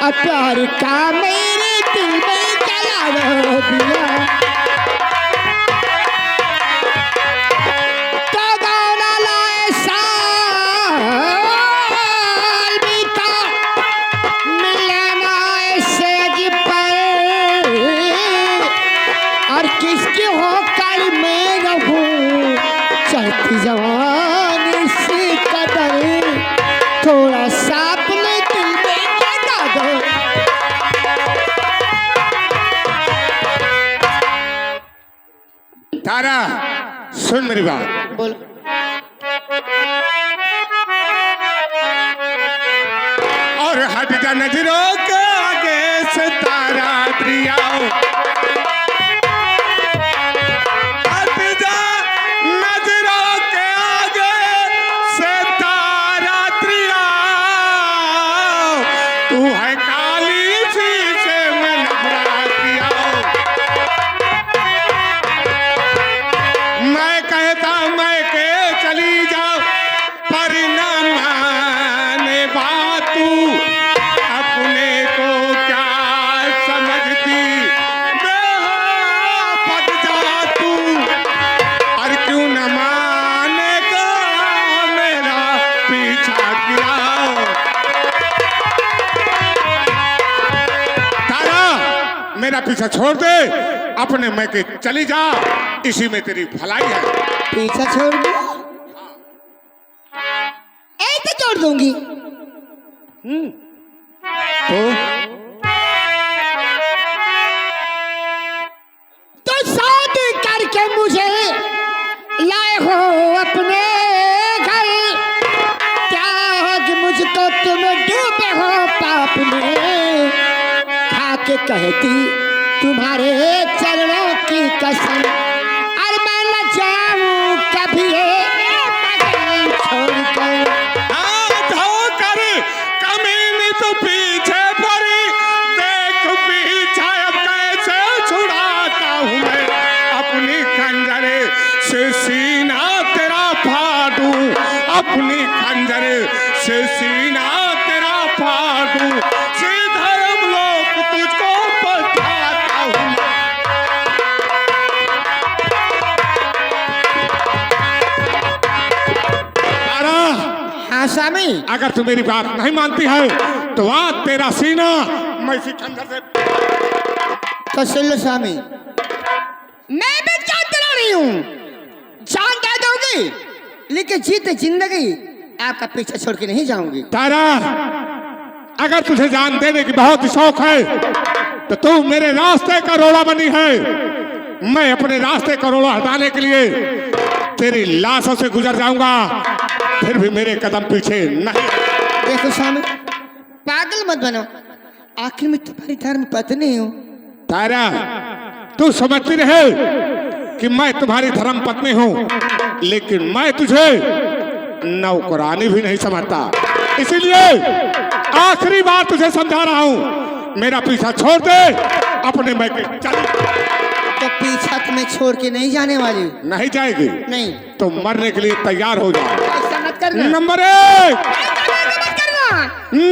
और प्यार का मेरे दिल में जला दिया। जवानी से कदर थोड़ा सा अपने दिल में लगा दो। तारा, सुन मेरी बात। बोल। और हट जा नजरों के आगे से तारा प्रिया, मेरा पीछा छोड़ दे, अपने मैके चली जा, इसी में तेरी भलाई है। पीछा छोड़ दो? ऐसे छोड़ दूंगी तो शादी करके मुझे लाए हो अपने घर, क्या हो कि मुझको तुम डूबे हो पाप में, खा के कहती तुम्हारे चरणों की कसम, और मैं न जाऊं कभी छोड़कर। हाथ होकर कमीनी तो पीछे पड़ी, देख पीछे अब कैसे छुड़ाता हूँ मैं, अपनी खंजर से सीना तेरा फाड़ूं, अपनी खंजर से सीना तेरा फाड़ दूं, सीधा यमलोक तुझको पहुंचाता हूं। तारा, हाँ स्वामी। अगर तू मेरी बात नहीं मानती है तो आज तेरा सीना मैं इसी खंजर से। तो सुन लो स्वामी, मैं भी जान दिला रही हूँ, जान दे दोगी लेकिन जीते जिंदगी आपका पीछे छोड़ के नहीं जाऊंगी। तारा, अगर तुझे जान देने की बहुत शौक है तो तू मेरे रास्ते का रोड़ा बनी है। मैं अपने रास्ते का रोड़ा हटाने के लिए तेरी लाशों से गुजर जाऊंगा, फिर भी मेरे कदम पीछे नहीं। देखो स्वामी, पागल मत बनो, आखिर में तुम्हारी धर्म पत्नी हूँ। तारा, तू समझती रहे कि मैं तुम्हारी धर्म पत्नी हूँ, लेकिन मैं तुझे नौकरानी भी नहीं समझता। इसीलिए आखिरी बार तुझे समझा रहा हूँ, मेरा पीछा छोड़ दे, अपने मैं के चल। तो पीछा तुम्हें छोड़ के नहीं जाने वाली। नहीं जाएगी? नहीं। तो मरने के लिए तैयार हो जाओ। ऐसा मत करना। नंबर 1, मत करना।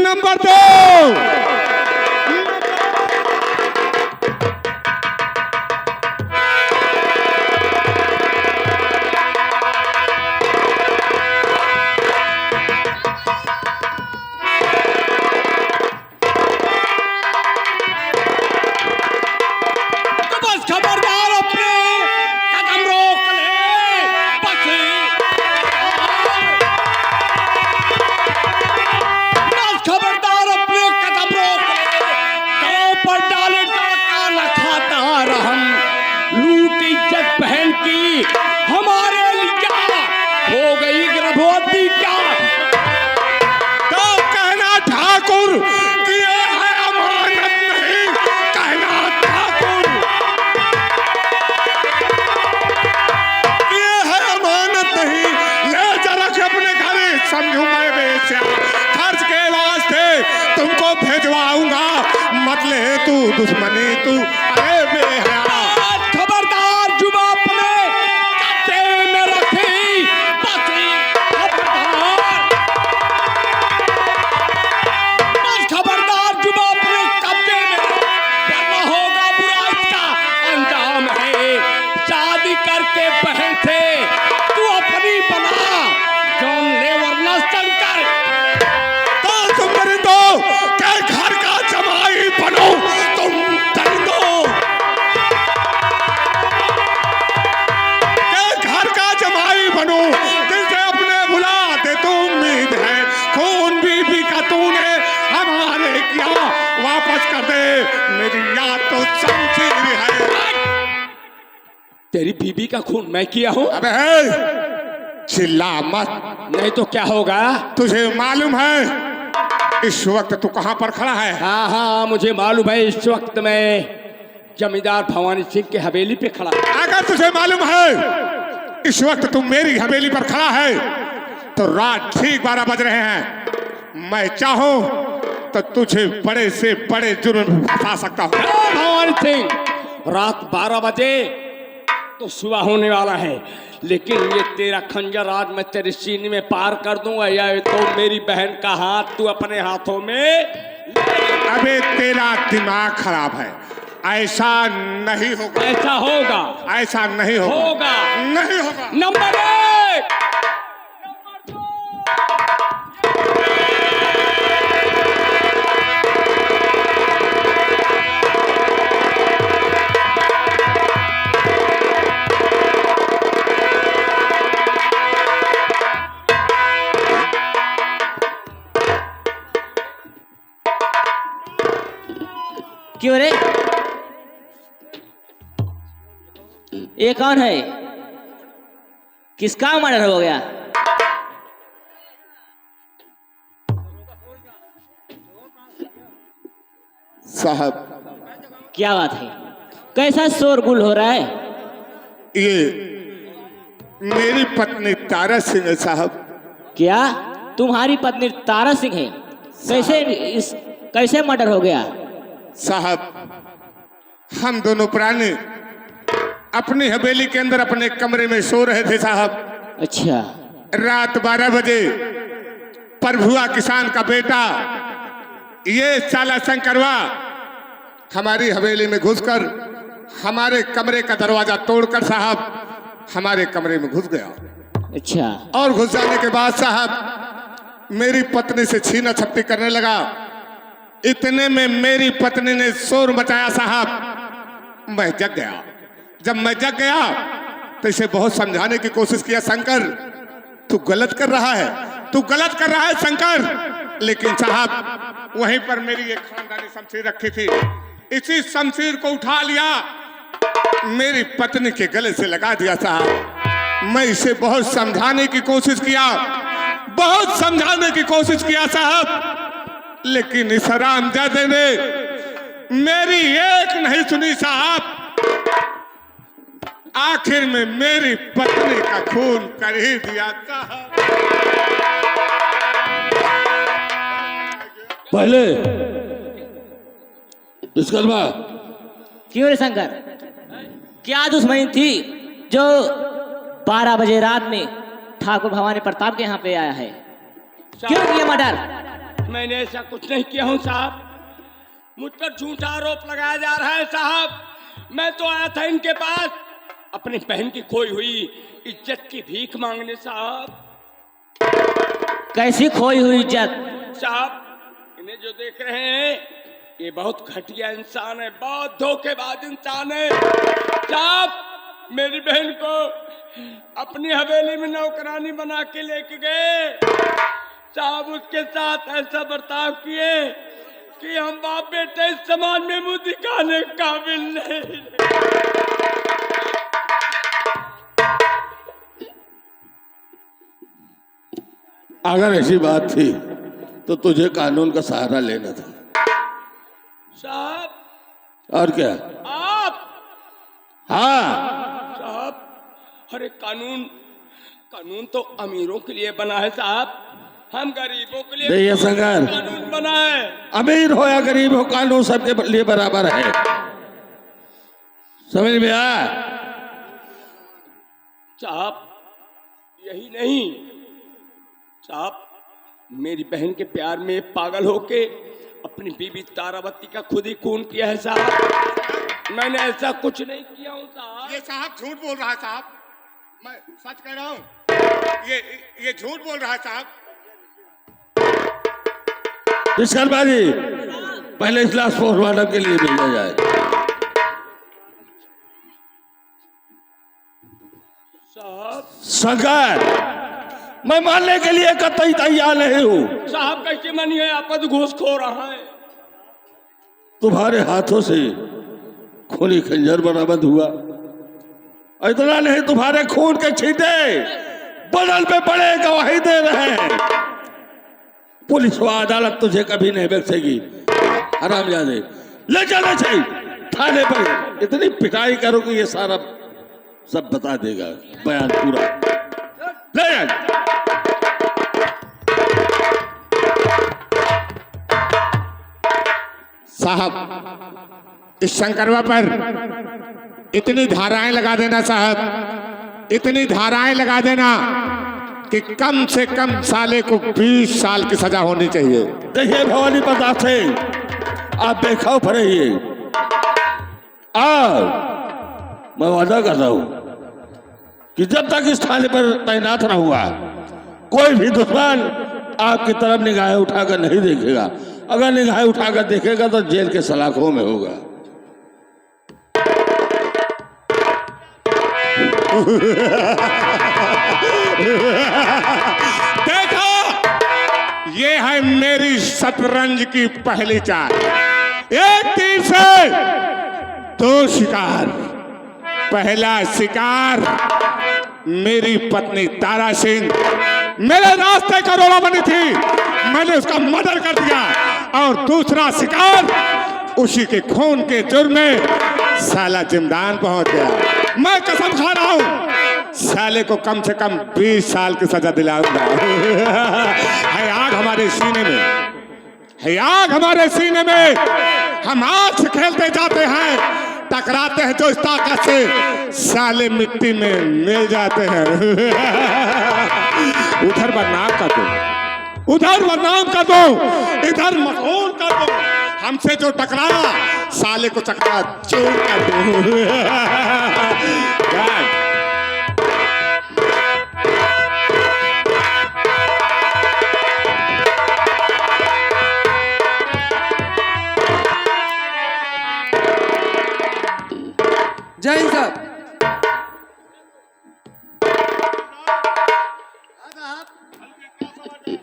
नंबर 2। समझू मैं बेचा, खर्च के वास्ते तुमको भेजवाऊंगा, मत ले तू दुश्मनी तू। अरे बेहया, खबरदार, जुबान अपने कब्जे में रखी, बाकी खबरदार, बस खबरदार, जुबान अपने कब्जे में, वरना होगा बुरा इसका अंजाम है। शादी करके बहन से तू अपनी बना, जौन ले वरना शंकर। तो तुम दरिंदो के घर का जमाई बनो, तुम दरिंदो के घर का जमाई बनो, दिल से अपने भुला दे तू उम्मीद है, खून बीबी का तूने हमारे किया, वापस कर दे मेरी याद तो समझी है। तेरी बीबी का खून मैं किया हूँ? अबे चिल्ला मत, नहीं तो क्या होगा? तुझे मालूम है इस वक्त तू कहां पर खड़ा है? हाँ हाँ, मुझे मालूम है, इस वक्त मैं जमींदार भवानी सिंह की हवेली पे खड़ा। अगर तुझे मालूम है इस वक्त तुम मेरी हवेली पर खड़ा है तो रात ठीक 12 बज रहे हैं। मैं चाहूं तो तुझे बड़े से बड़े जुर्म में फंसा सकता हूं। भवानी सिंह, रात 12 बजे तो सुबह होने वाला है, लेकिन ये तेरा खंजर आज मैं तेरे सीने में पार कर दूंगा, या तो मेरी बहन का हाथ तू अपने हाथों में। अबे तेरा दिमाग खराब है, ऐसा नहीं होगा। ऐसा होगा, ऐसा नहीं होगा, होगा, नहीं होगा। नंबर 1। क्यों रे, ये कौन है? किसका मर्डर हो गया? साहब, क्या बात है, कैसा शोरगुल हो रहा है? ये मेरी पत्नी तारा सिंह है साहब। क्या तुम्हारी पत्नी तारा सिंह है? कैसे मर्डर हो गया? साहब, हम दोनों प्राणी अपनी हवेली के अंदर अपने कमरे में सो रहे थे साहब। अच्छा। रात 12 बजे प्रभुआ किसान का बेटा ये साला शंकरवा हमारी हवेली में घुसकर हमारे कमरे का दरवाजा तोड़कर साहब हमारे कमरे में घुस गया। अच्छा। और घुस जाने के बाद साहब मेरी पत्नी से छीना छपटी करने लगा। इतने में मेरी पत्नी ने शोर मचाया साहब, मैं जग गया। जब मैं जग गया तो इसे बहुत समझाने की कोशिश किया, शंकर तू गलत कर रहा है, तू गलत कर रहा है शंकर। लेकिन साहब वहीं पर मेरी एक खानदानी शमशीर रखी थी, इसी शमशीर को उठा लिया, मेरी पत्नी के गले से लगा दिया साहब। मैं इसे बहुत समझाने की कोशिश किया, बहुत समझाने की कोशिश किया साहब, लेकिन इस हरामजादे ने मेरी एक नहीं सुनी साहब। आखिर में मेरी पत्नी का खून कर ही दिया साहब। पहले इसके बाद क्यों रे शंकर, क्या दुश्मनी थी जो 12 बजे रात में ठाकुर भवानी प्रताप के यहाँ पे आया है? क्यों किया मर्डर? मैंने ऐसा कुछ नहीं किया हूँ साहब, मुझ पर झूठा आरोप लगाया जा रहा है साहब। मैं तो आया था इनके पास अपनी बहन की खोई हुई इज्जत की भीख मांगने साहब। कैसी खोई हुई इज्जत? साहब इन्हें जो देख रहे हैं ये बहुत घटिया इंसान है, बहुत धोखेबाज इंसान है साहब। मेरी बहन को अपनी हवेली में नौकरानी बना के लेके गए साहब, उसके साथ ऐसा बर्ताव किए कि हम बाप बेटे इस समाज में मुंह दिखाने के काबिल नहीं। अगर ऐसी बात थी तो तुझे कानून का सहारा लेना था साहब। और क्या? आप हाँ साहब, अरे कानून तो अमीरों के लिए बना है साहब, हम गरीबों के लिए देखिए शंकर, कानून बना है। अमीर हो या गरीब हो कानून सबके लिए बराबर है, समझ में आया? साहब यही नहीं साहब, मेरी बहन के प्यार में पागल होके अपनी बीबी तारावती का खुद ही खून किया है साहब। मैंने ऐसा कुछ नहीं किया हूँ साहब। ये साहब झूठ बोल रहा है साहब, मैं सच कह रहा हूँ, ये झूठ बोल रहा है साहब। इसकर बाजी पहले इस लाश पोस्टमार्टम के लिए भेजा जाए। साहब शंकर, मैं मानने के लिए कतई तैयार नहीं हूँ। साहब कैसे मानिए, आपद घूस खो रहा है। तुम्हारे हाथों से खूनी खंजर बरामद हुआ, इतना नहीं तुम्हारे खून के छींटे बदल पे बड़े गवाही दे रहे हैं। पुलिस व अदालत तुझे कभी नहीं बख्शेगी हरामजादे। ले जाना चाहिए थाने पर, इतनी पिटाई करो कि ये सारा सब बता देगा, बयान पूरा। ले जा। साहब इस शंकरवा पर इतनी धाराएं लगा देना साहब, इतनी धाराएं लगा देना कि कम से कम साले को 20 साल की सजा होनी चाहिए। देखिए भवानी प्रताप से आप बेखौफ रहिए, और मैं वादा कर रहा हूं कि जब तक इस थाने पर तैनात रहूंगा कोई भी दुश्मन आपकी तरफ निगाहें उठाकर नहीं देखेगा। अगर निगाहें उठाकर देखेगा तो जेल के सलाखों में होगा। देखो ये है मेरी शतरंज की पहली चाल, एक तीर से 2 शिकार। पहला शिकार मेरी पत्नी तारा सिंह मेरे रास्ते का रोड़ा बनी थी, मैंने उसका मर्डर कर दिया। और दूसरा शिकार उसी के खून के जुर्म में साला जिंदान पहुंच गया। मैं कसम खा रहा हूं साले को कम से कम 20 साल की सजा दिलाऊंगा। है आग हमारे सीने में, है आग हमारे सीने में। हम आग से खेलते जाते हैं, टकराते हैं जो इस ताकत से साले मिट्टी में मिल जाते हैं। उधर बदनाम कर दो, उधर बदनाम कर दो, इधर मशहूर कर दो। हमसे जो टकराया साले को चकरा चूर कर दो। जय हिंद साहब।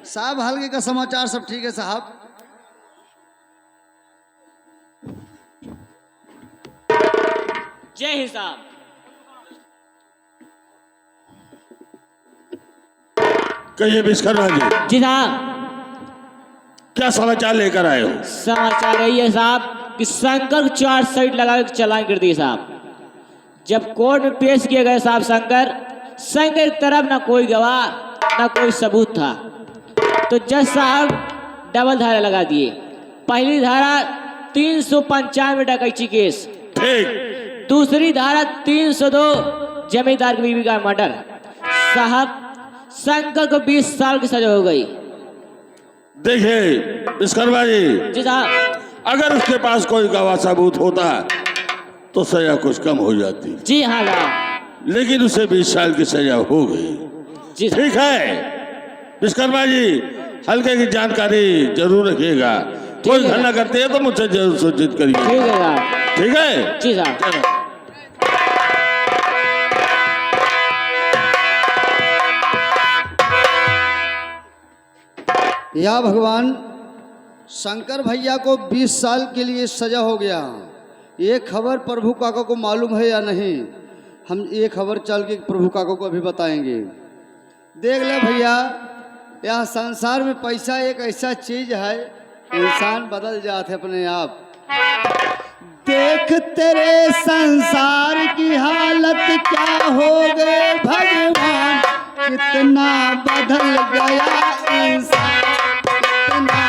साहब हल्के का समाचार सब ठीक है साहब। जय हिंद साहब। कहिए विश्वकर्मा जी, जी साहब, क्या समाचार लेकर आए हो? समाचार यही है साहब कि शंकर को 4 साइड लगा के चालान कर दिए साहब। जब कोर्ट में पेश किए गए साहब शंकर की तरफ ना कोई गवाह ना कोई सबूत था, तो जज साहब डबल धारा लगा दिए। पहली धारा 395 डकैती केस, ठीक। दूसरी धारा 302 जमींदार की बीवी का मर्डर। साहब शंकर को 20 साल की सजा हो गई। देखिए विश्वकर्मा जी, जी साहब। अगर उसके पास कोई गवाह सबूत होता तो सजा कुछ कम हो जाती, जी हाँ साहब। लेकिन उसे 20 साल की सजा हो गई। जी साहब। ठीक है विश्वकर्मा जी, हल्के की जानकारी जरूर रखिएगा। कोई है। घटना करते हैं तो मुझसे जरूर सूचित करिए। ठीक है साहब। ठीक है जी साहब। चलो। या भगवान, शंकर भैया को 20 साल के लिए सजा हो गया। ये खबर प्रभु काका को मालूम है या नहीं? हम ये खबर चल के प्रभु काका को अभी बताएंगे। देख ले भैया, यह संसार में पैसा एक ऐसा चीज है, इंसान बदल जाते अपने आप। देख तेरे संसार की हालत क्या हो गए भगवान, कितना बदल गया इंसान, कितना।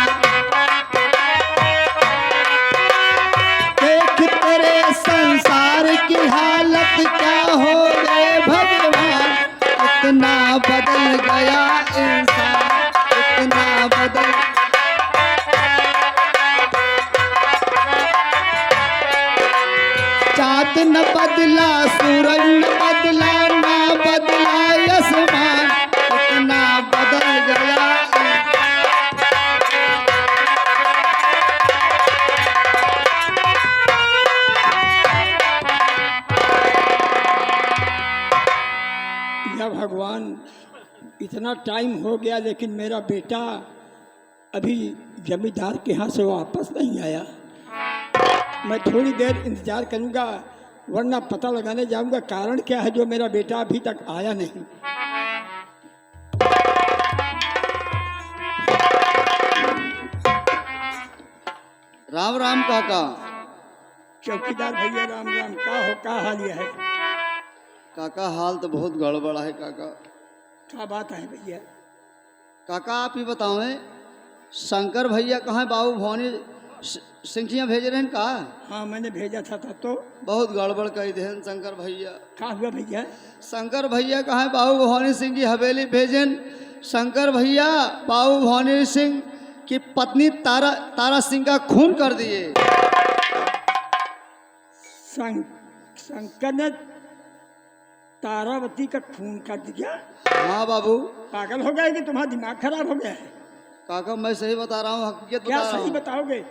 देख तेरे संसार की हालत क्या हो गए भगवान, कितना बदल गया इंसान, कितना बदल। चाँद न बदला, सूरज न बदला, ना बदला आसमान, कितना बदल गया। या भगवान, इतना टाइम हो गया लेकिन मेरा बेटा अभी जमींदार के यहाँ से वापस नहीं आया। मैं थोड़ी देर इंतजार करूंगा, वरना पता लगाने जाऊंगा कारण क्या है जो मेरा बेटा अभी तक आया नहीं। राम राम काका। चौकीदार भैया राम राम। का हाल यह है? काका हाल तो बहुत गड़बड़ है काका। क्या बात है भैया? काका आप ही बताओ, शंकर भैया कहाँ? बाबू भवानी सिंह भेज रहे हैं का? हाँ मैंने भेजा था तो बहुत गड़बड़ कही थे शंकर भैया। क्या हुआ भैया? शंकर भैया कहाँ? बाबू भवानी सिंह की हवेली भेजन। शंकर भैया बाबू भवानी सिंह की पत्नी तारा सिंह का खून कर दिए। शंकर ने तारावती का खून कर दिया? हाँ बाबू। पागल हो गए कि तुम्हारा दिमाग खराब हो गया है? काका मैं सही बता रहा हूँ, हकीकत क्या बता रहा सही हूँ। बताओगे?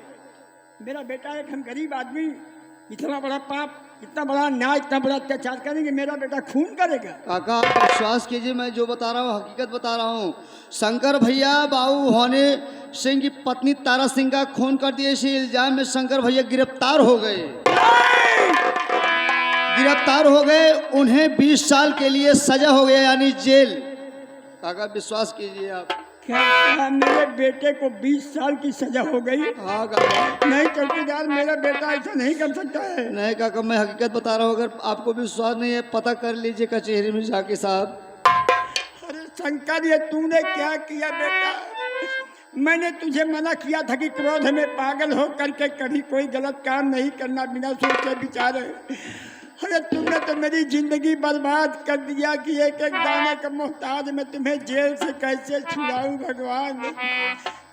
मेरा बेटा एक हम गरीब आदमी इतना बड़ा पाप, इतना बड़ा न्याय, इतना बड़ा अत्याचार करेंगे, मेरा बेटा खून करेगा? काका आप विश्वास कीजिए, मैं जो बता रहा हूँ हकीकत बता रहा हूँ। शंकर भैया बाबू भवानी सिंह की पत्नी तारा सिंह का खून कर दिए, इसी इल्जाम में शंकर भैया गिरफ्तार हो गए। गिरफ्तार हो गए, उन्हें 20 साल के लिए सजा हो गया, यानी जेल। काका विश्वास कीजिए आप। क्या मेरे बेटे को 20 साल की सजा हो गई? हाँ काका। नहीं चौकीदार, मेरा बेटा ऐसा नहीं कर सकता है। नहीं काका मैं हकीकत बता रहा हूँ, अगर आपको विश्वास नहीं है पता कर लीजिए कचहरी में जाके साहब। अरे शंकर, ये तूने क्या किया बेटा? मैंने तुझे मना किया था कि क्रोध में पागल हो करके कभी कोई गलत काम नहीं करना बिना सोचे विचारे। अरे तुमने तो मेरी जिंदगी बर्बाद कर दिया कि एक एक दाने का मोहताज मैं तुम्हें जेल से कैसे छुड़ाऊं भगवान।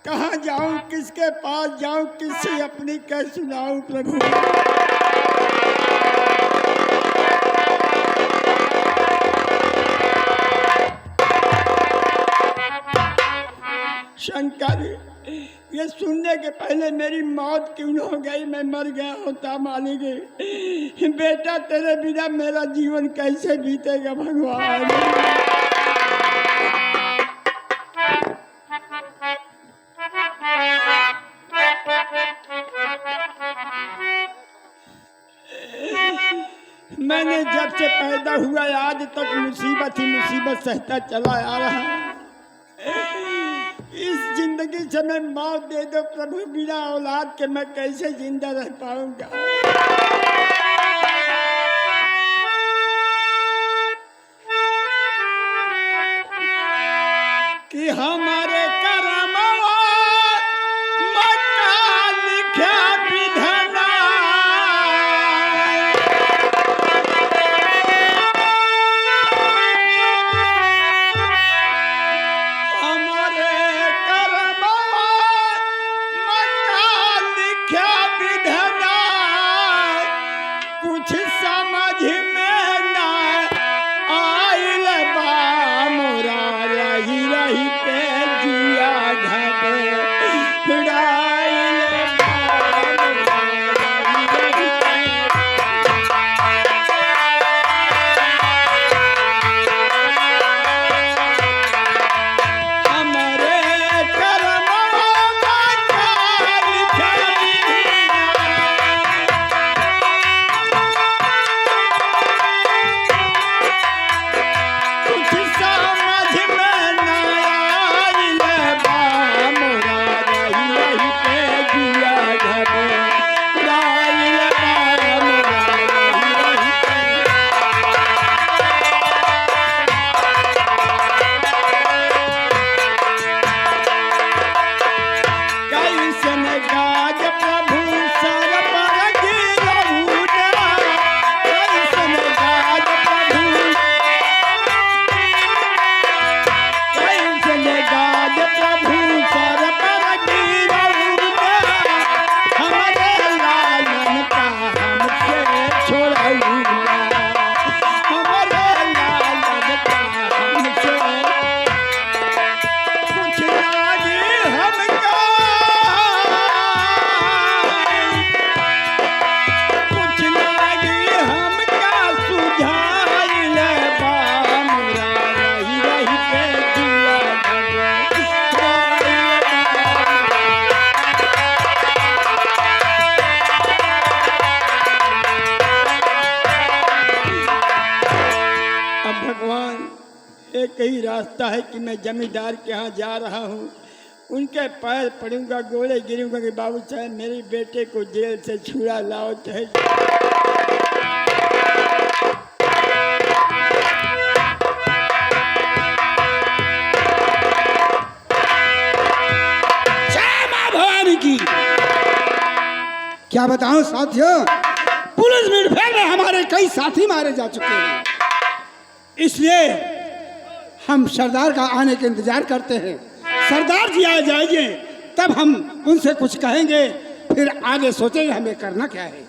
कहाँ जाऊं, किसके पास जाऊं, किससे अपनी कह सुनाऊं प्रभु। शंकर, ये सुनने के पहले मेरी मौत क्यों हो गई, मैं मर गया होता मालिक। बेटा तेरे बिना मेरा जीवन कैसे बीतेगा भगवान। मैंने जब से पैदा हुआ आज तक मुसीबत ही मुसीबत सहता चला आ रहा। इस जिंदगी से मैं मौत दे दो प्रभु, बिना औलाद के मैं कैसे जिंदा रह पाऊंगा। कि हमारे करमवा मक्का लिखा विधना, एक ही रास्ता है कि मैं जमींदार के यहाँ जा रहा हूँ, उनके पैर पड़ूंगा, गोले गिरूंगा कि बाबू साहब मेरे बेटे को जेल से छुड़ा लाओ। चाहे भवानी की क्या बताऊं साथियों, पुलिस मुठभेड़ में हमारे कई साथी मारे जा चुके हैं, इसलिए हम सरदार का आने के इंतजार करते हैं। सरदार जी आ जाएंगे तब हम उनसे कुछ कहेंगे, फिर आगे सोचेंगे हमें करना क्या है।